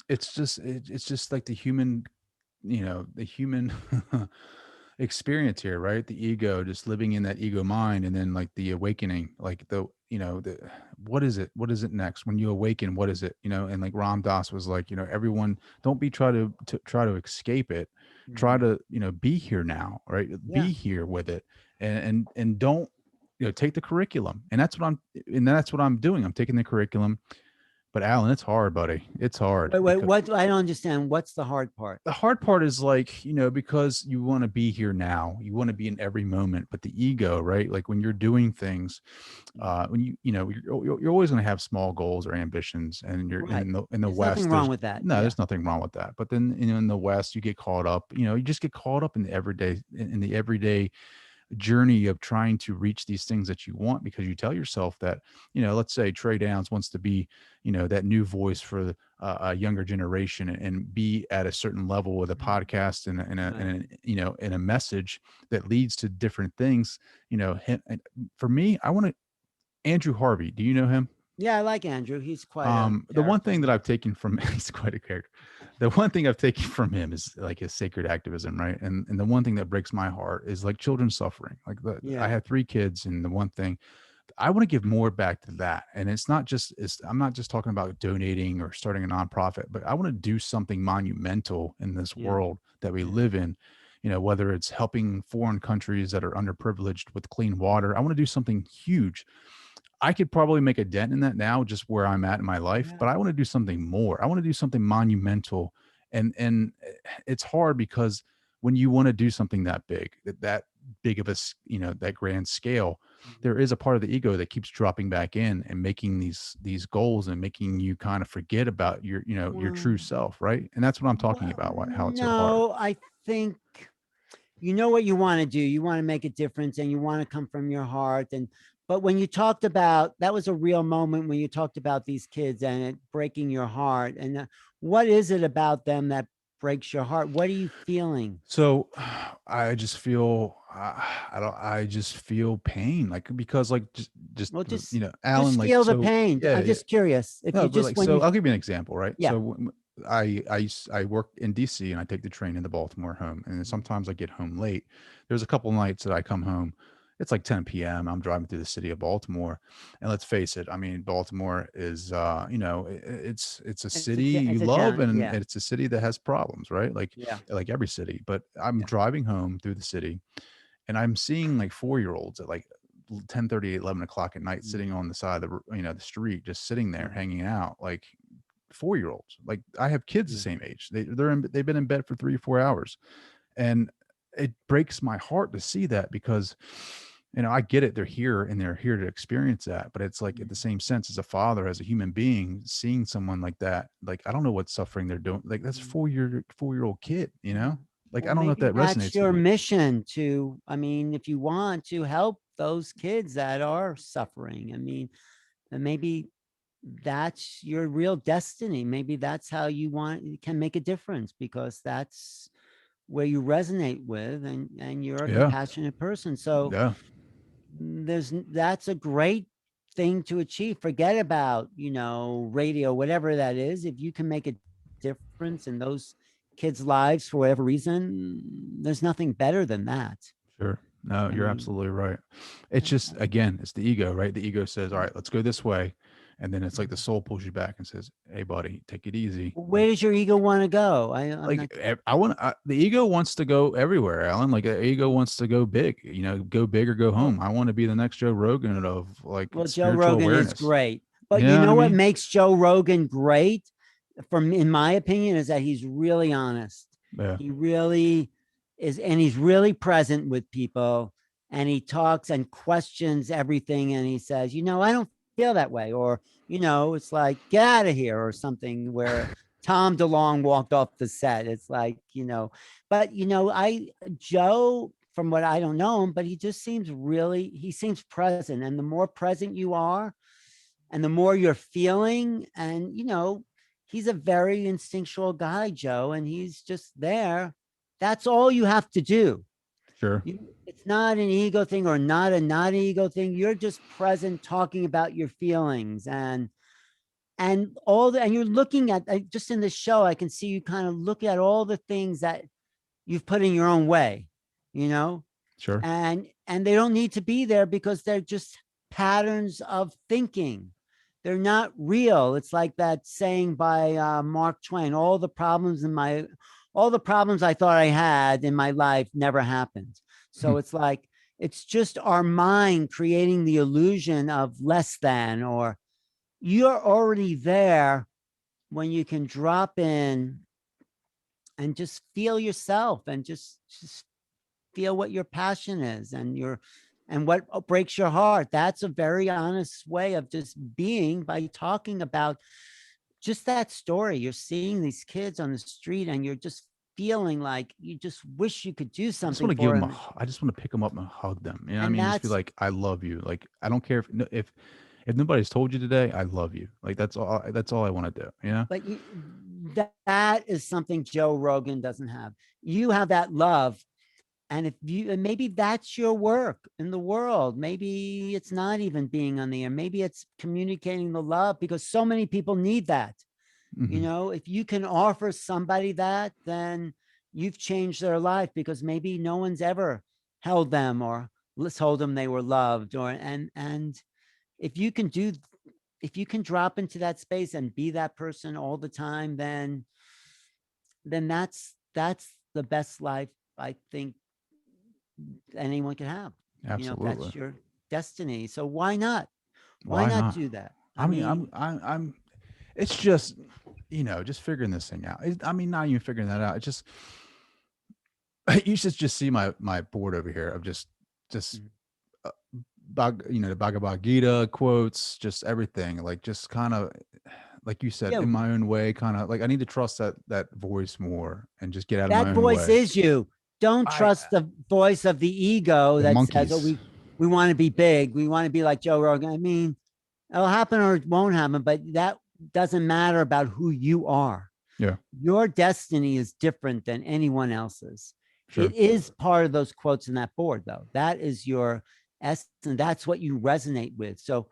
it's just like the human experience here, right? The ego just living in that ego mind, and then like the awakening, like the what is it next when you awaken, what is it, and like Ram Dass was like, everyone don't be to try to escape it, try Mhm. to be here now, right? Yeah. Be here with it, and don't take the curriculum, and that's what I'm doing. I'm taking the curriculum. But Alan, it's hard, buddy. It's hard Wait, because what? I don't understand. What's the hard part? the hard part is like, because you want to be here now, you want to be in every moment, but the ego, right? Like when you're doing things, when you're always going to have small goals or ambitions, and you're Right. in the There's nothing West, wrong with that. no, Yeah. there's nothing wrong with that. But then, in the West, you get caught up, you just get caught up in the everyday journey of trying to reach these things that you want, because you tell yourself that, let's say Trey Downs wants to be, that new voice for a younger generation, and be at a certain level with a Mhm. podcast, Right. and a message that leads to different things. And for me, I want to Andrew Harvey. Do you know him? Yeah, I like Andrew. He's quite a The one character. thing that I've taken from he's quite a character. The one thing I've taken from him is like his sacred activism, right? And the one thing that breaks my heart is like children suffering. Like I Yeah. have 3 kids, and the one thing I want to give more back to that. And I'm not just talking about donating or starting a nonprofit, but I want to do something monumental in this Yeah. world that we Yeah. live in. Whether it's helping foreign countries that are underprivileged with clean water, I want to do something huge. I could probably make a dent in that now, just where I'm at in my life, Yeah. but I want to do something more. I want to do something monumental. And it's hard because when you want to do something that big, that big of that grand scale, there Mhm. is a part of the ego that keeps dropping back in and making these goals, and making you kind of forget about your Well, true self, right? And that's what I'm talking well, about, how it's so hard. no, I think you know what you want to do. You want to make a difference and you want to come from your heart. And but when you talked about that was a real moment when you talked about these kids and it breaking your heart. And what is it about them that breaks your heart? What are you feeling? So I just feel I just feel pain, like, because like just Well, Alan, just like, feel the so pain. yeah, I'm yeah. just curious if No, you but just like, when so you I'll give you an example, right? yeah. So I work in DC, and I take the train into Baltimore home, and then sometimes I get home late. There's a couple nights that I come home. It's like 10 p.m. I'm driving through the city of Baltimore, and let's face it. I mean, Baltimore is, it's a city you It's a love, town. and Yeah. it's a city that has problems, right? Yeah. Like every city. But I'm Yeah. driving home through the city, and I'm seeing like 4-year-olds at like 10:30, 11 o'clock at night, sitting Mhm. on the side of the street, just sitting there Mhm. hanging out, like 4-year-olds. Like I have kids the Yeah. same age. They've been in bed for 3 or 4 hours, and it breaks my heart to see that, because I get it. They're here, and they're here to experience that. But it's like, at the Mhm. same sense, as a father, as a human being, seeing someone like that, like, I don't know what suffering they're doing. Like, that's Mhm. 4-year old kid, Yeah. like, Well, I don't know if maybe that that's resonates with your you. mission to, I mean, if you want to help those kids that are suffering, I mean, and maybe that's your real destiny. Maybe that's how you can make a difference because that's where you resonate with and you're a Yeah. compassionate person. So Yeah. that's a great thing to achieve. Forget about, radio, whatever that is. If you can make a difference in those kids' lives for whatever reason, there's nothing better than that. Sure. No, I you're mean, absolutely right. It's just, again, it's the ego, right? The ego says, all right, let's go this way. And then it's like the soul pulls you back and says, hey, buddy, take it easy. where does your ego want to go? I'm not. I want the ego wants to go everywhere, Alan. Like the ego wants to go big, go big or go Well, home. I want to be the next Joe Rogan of like well, Joe spiritual Rogan is awareness. great, but You you know what I know what mean? makes Joe Rogan great, from in my opinion, is that he's really honest. Yeah. He really is, and he's really present with people, and he talks and questions everything, and he says, I don't feel that way, or it's like, get out of here, or something, where Tom DeLonge walked off the set. It's like, but I Joe, from what I don't know him, but he seems present, and the more present you are, and the more you're feeling, and he's a very instinctual guy, Joe, and he's just there. That's all you have to do. Sure. It's not an ego thing, or not an ego thing. You're just present, talking about your feelings, and you're looking at, just in the show, I can see you kind of look at all the things that you've put in your own way, you know, Sure. and they don't need to be there, because they're just patterns of thinking. They're not real. It's like that saying by Mark Twain: all the problems I thought I had in my life never happened. So it's like, it's just our mind creating the illusion of less than, or you're already there, when you can drop in and just feel yourself, and just feel what your passion is, and what breaks your heart. That's a very honest way of just being, by talking about just that story. You're seeing these kids on the street, and you're just feeling like you just wish you could do I just want something to give for them them. I just want to pick them up and hug them. You know what I And mean? Just be that's, like, I love you. Like, I don't care if nobody's told you today, I love you. Like that's all I want to do. You know? but that is something Joe Rogan doesn't have. You have that love. And maybe that's your work in the world. Maybe it's not even being on the air. Maybe it's communicating the love, because so many people need that. Hmm. If you can offer somebody that, then you've changed their life, because maybe no one's ever held them, or told them they were loved, and if you can do, if you can drop into that space and be that person all the time, then that's the best life, I think, anyone can have. If Absolutely. that's your destiny. So why not? Why Why not not? do that? I I mean, mean, I'm. It's just, just figuring this thing out. I mean, not even figuring that out. It's just, you should just see my board over here of just mm, uh, the Bhagavad Gita quotes, just everything, like just kind of like you said, yeah, in my own way, kind of like I need to trust that voice more and just get out of my that own voice way. is you. Don't I trust the voice of the ego The that says, "Oh, monkeys. we want to be big. We want to be like Joe Rogan." I mean, it'll happen or it won't happen, but that doesn't matter about who you are. Yeah, Your destiny is different than anyone else's. It sure. is part of those quotes in that board, though. That is your essence. That's what you resonate with. So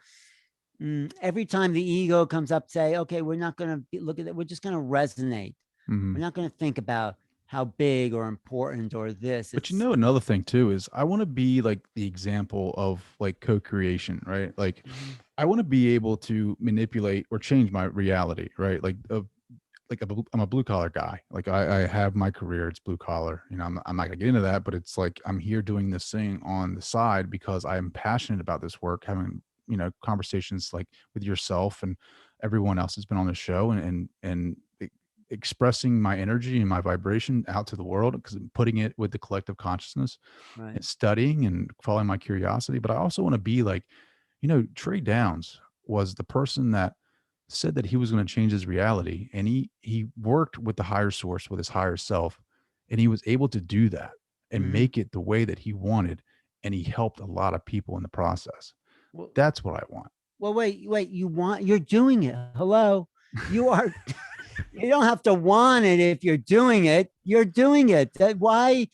every time the ego comes up, say, okay, we're not going to look at it. We're just going to resonate. We're Hmm. not going to think about how big or important or this. But It's another thing too is I want to be like the example of like co-creation, right? Like Mhm. I want to be able to manipulate or change my reality, right? I'm a blue collar guy. Like I have my career, it's blue collar. I'm not gonna get into that, but it's like I'm here doing this thing on the side because I'm passionate about this work, having conversations like with yourself and everyone else has been on the show, and expressing my energy and my vibration out to the world because I'm putting it with the collective consciousness right. and studying and following my curiosity. But I also want to be like, Trey Downs was the person that said that he was going to change his reality, and he worked with the higher source, with his higher self, and he was able to do that and Mhm. make it the way that he wanted, and he helped a lot of people in the process. Well, That's what I want. well, wait. You're doing it. Hello. You are. You don't have to want it if you're doing it. You're doing it. Why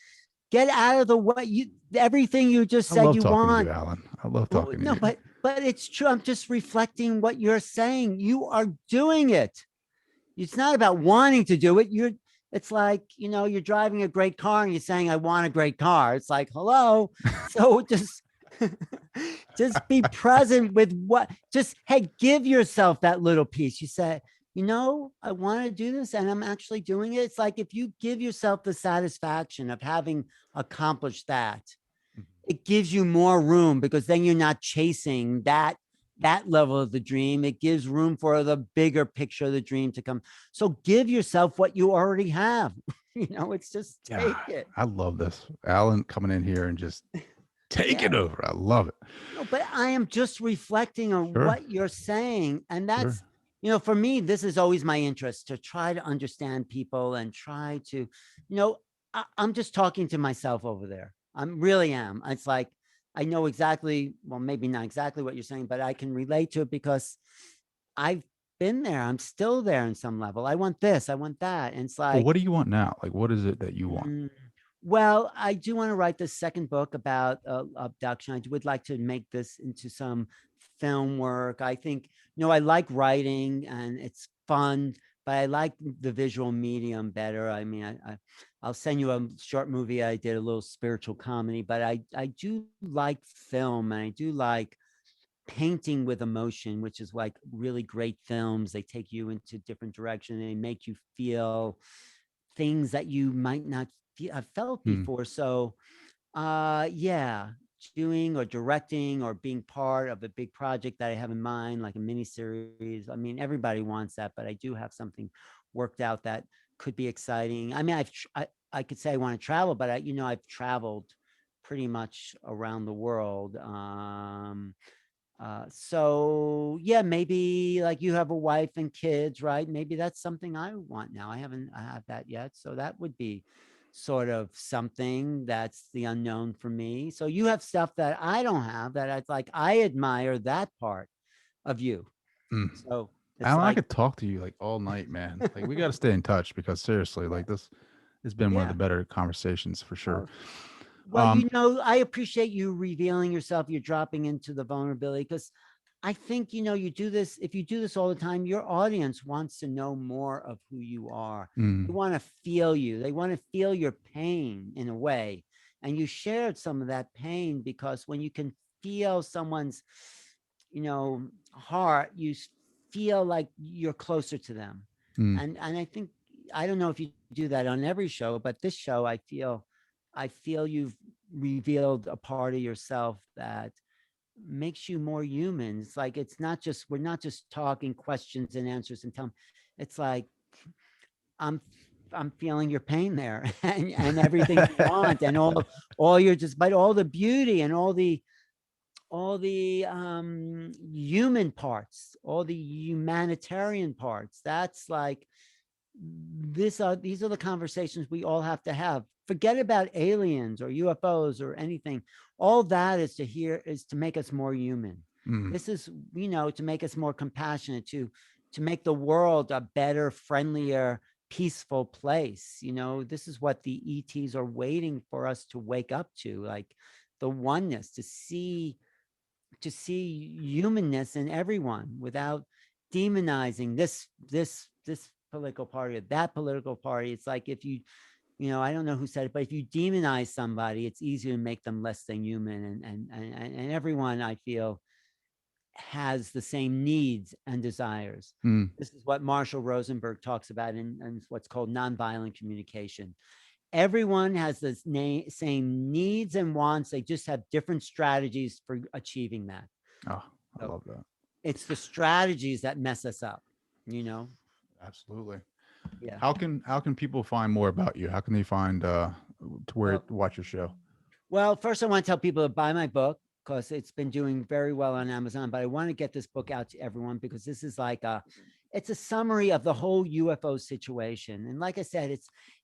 get out of the way? Everything you just I said love you talking to you, want. Alan. I love Well, talking to no, you. but it's true. I'm just reflecting what you're saying. You are doing it. it's not about wanting to do it. It's like, you're driving a great car and you're saying, I want a great car. It's like, hello. So just be present with hey, give yourself that little piece. You say, I want to do this and I'm actually doing it. It's like if you give yourself the satisfaction of having accomplished that, it gives you more room because then you're not chasing that level of the dream. It gives room for the bigger picture of the dream to come. So give yourself what you already have. It's just Yeah, take it. I love this. Alan coming in here and just take it Yeah. over. I love it. No, but I am just reflecting on Sure. what you're saying. And Sure. that's, for me, this is always my interest to try to understand people and try to, I'm just talking to myself over there. I really am. It's like, I know exactly, well, maybe not exactly what you're saying, but I can relate to it because I've been there. I'm still there in some level. I want this, I want that. And it's Well, like, what do you want now? Like, what is it that you want? mm, well, I do want to write the second book about abduction. I would like to make this into some film work. I think, I like writing and it's fun, but I like the visual medium better. I mean, I'll send you a short movie. I did a little spiritual comedy, but I do like film and I do like painting with emotion, which is like really great films. They take you into different direction. They make you feel things that you might not have felt Hmm. before. So, yeah, doing or directing or being part of a big project that I have in mind, like a mini series. I mean, everybody wants that, but I do have something worked out that could be exciting. I mean, I could say I want to travel, but I've traveled pretty much around the world. So yeah, maybe like you have a wife and kids, right? Maybe that's something I want now. I have that yet. So that would be sort of something that's the unknown for me. So you have stuff that I don't have that I like, I admire that part of you. Mm. So it's Alan, I like, could talk to you like all night, man. Like we got to stay in touch because seriously, yeah, like this has been one of yeah. the better conversations for sure. Oh, well, Um, I appreciate you revealing yourself. You're dropping into the vulnerability because I think, you do this, if you do this all the time, your audience wants to know more of who you are. They mm, want to feel you. They want to feel your pain in a way. And you shared some of that pain because when you can feel someone's, heart, feel like you're closer to them. mm, And I think, I don't know if you do that on every show, but this show, I feel you've revealed a part of yourself that makes you more human. It's like we're not just talking questions and answers and tell them. It's like I'm I'm feeling your pain there and everything you want and all your just but all the beauty and all the human parts, all the humanitarian parts. That's like these are the conversations we all have to have. Forget about aliens or UFOs or anything. All that is to make us more human. mm, This is, to make us more compassionate, to make the world a better, friendlier, peaceful place. This is what the ETs are waiting for us to wake up to, like the oneness, to see humanness in everyone without demonizing this political party or that political party. It's like if I don't know who said it, but if you demonize somebody, it's easier to make them less than human. And everyone, I feel, has the same needs and desires. mm. This is what Marshall Rosenberg talks about in what's called nonviolent communication. Everyone has the same needs and wants. They just have different strategies for achieving that. Oh, I So love that. it's the strategies that mess us up, you know? Absolutely. Yeah. How can people find more about you? How can they find to where Well, to watch your show? well, first I want to tell people to buy my book because it's been doing very well on Amazon, but I want to get this book out to everyone because this is like it's a summary of the whole UFO situation. And like I said,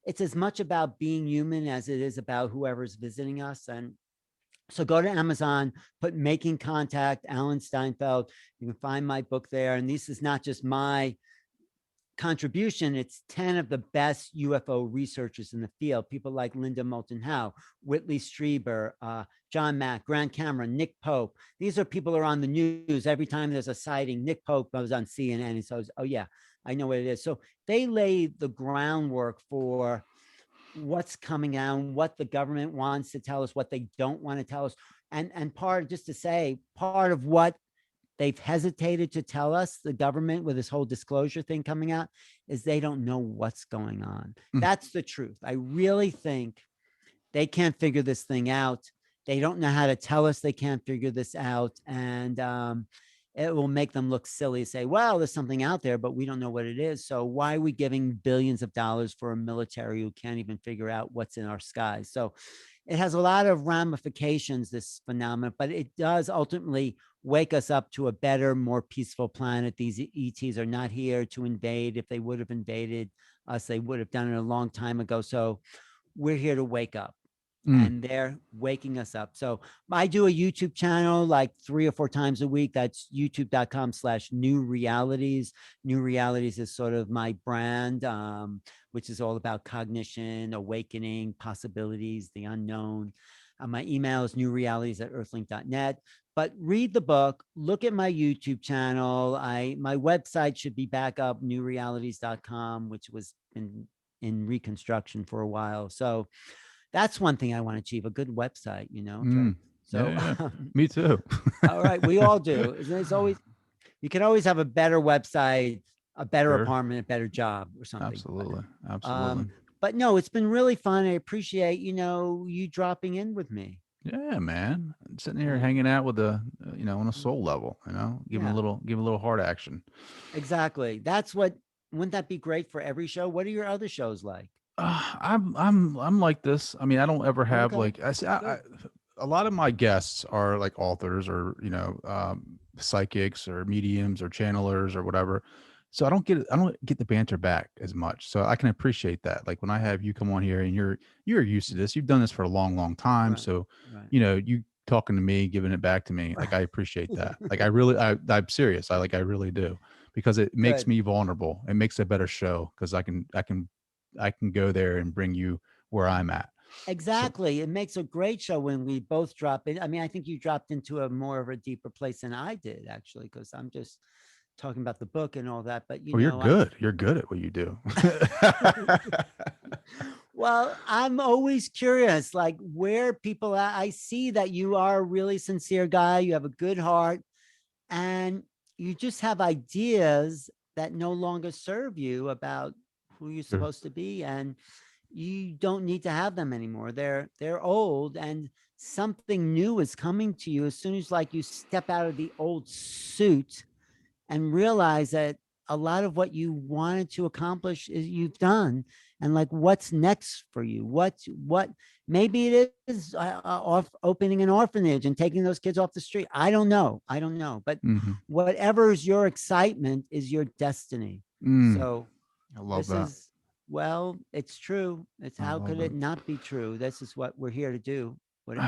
it's as much about being human as it is about whoever's visiting us. And so go to Amazon, put Making Contact, Alan Steinfeld. You can find my book there. And this is not just my contribution. It's 10 of the best UFO researchers in the field. People like Linda Moulton Howe, Whitley Strieber, John Mack, Grant Cameron, Nick Pope. These are people who are on the news every time there's a sighting. Nick Pope goes on CNN and says, oh yeah, I know what it is. So they lay the groundwork for what's coming out, what the government wants to tell us, what they don't want to tell us. And part, just to say, part of what they've hesitated to tell us, the government, with this whole disclosure thing coming out, is they don't know what's going on. Mm. That's the truth. I really think they can't figure this thing out. They don't know how to tell us they can't figure this out. And it will make them look silly, say, well, there's something out there, but we don't know what it is. So why are we giving billions of dollars for a military who can't even figure out what's in our skies? So it has a lot of ramifications, this phenomenon, but it does ultimately wake us up to a better, more peaceful planet. These ETs are not here to invade. If they would have invaded us, they would have done it a long time ago. So we're here to wake up, Mm. and they're waking us up. So I do a YouTube channel like 3 or 4 times a week. That's youtube.com/new realities. New realities is sort of my brand, which is all about cognition, awakening, possibilities, the unknown. My email is newrealities@earthlink.net. But read the book, look at my YouTube channel. My website should be back up, newrealities.com, which was in reconstruction for a while. So that's one thing I want to achieve, a good website, Trey. Mm. Yeah, So, yeah. Me too. all right, we all do. It's always, you can always have a better website, a better Sure. apartment, a better job or something. Absolutely. Um, Absolutely. but no, it's been really fun. I appreciate, you dropping in with me. Yeah, man. Sitting here And hanging out with on a soul level, yeah, give a little heart action. exactly. Wouldn't that be great for every show? What are your other shows like? I'm like this. I mean, I don't ever have Okay, like I say, good. a lot of my guests are like authors or psychics or mediums or channelers or whatever. So I don't get the banter back as much. So I can appreciate that. Like when I have you come on here and you're used to this. You've done this for a long, long time. Right, So right. you talking to me, giving it back to me. Like I appreciate that. Like I'm serious. I really do because it makes Good. me vulnerable. It makes a better show because I can go there and bring you where I'm at. So Exactly. It makes a great show when we both drop in. I mean, I think you dropped into a more of a deeper place than I did, actually, because I'm just talking about the book and all that. But well, you're I good. You're good at what you do. well, I'm always curious, like where people are. I see that you are a really sincere guy. You have a good heart, and you just have ideas that no longer serve you about who you're Sure. supposed to be, and you don't need to have them anymore. They're old, and something new is coming to you as soon as like you step out of the old suit and realize that a lot of what you wanted to accomplish is you've done. And like what's next for you? What maybe it is off opening an orphanage and taking those kids off the street. I don't know, but Mhm. whatever is your excitement is your destiny. Mm, So I love this that. is, well, it's true. It's, I how love could it. it not be true? This is what we're here to do. What?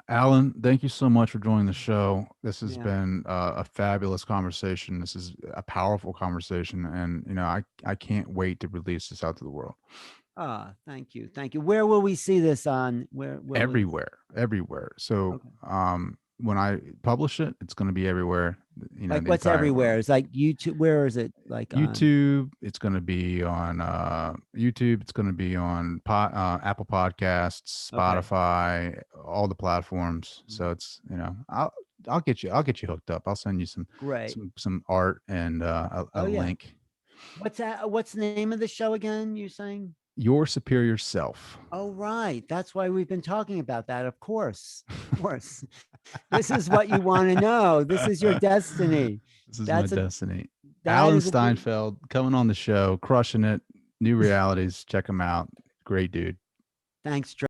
Alan, thank you so much for joining the show. This has Yeah. been a fabulous conversation. This is a powerful conversation, and I can't wait to release this out to the world. Ah, thank you. Thank you. Where will we see this on? Where will you? Everywhere, everywhere. So, Okay. when I publish it, it's going to be everywhere. Like The what's entire world. everywhere? It's like YouTube. Where is it? Like on? YouTube, it's going to be on YouTube. It's going to be on Apple Podcasts, Okay. Spotify, all the platforms. So it's I'll get you hooked up. I'll send you Great. some art and a Oh yeah. link. What's that? What's the name of the show again? You're saying? Your superior self. Oh, right. That's why we've been talking about that. Of course. Of course. This is what you want to know. This is your destiny. This is my That's a destiny. that Alan is a good. Steinfeld coming on the show, crushing it. New realities. Check him out. Great dude. Thanks, Trey.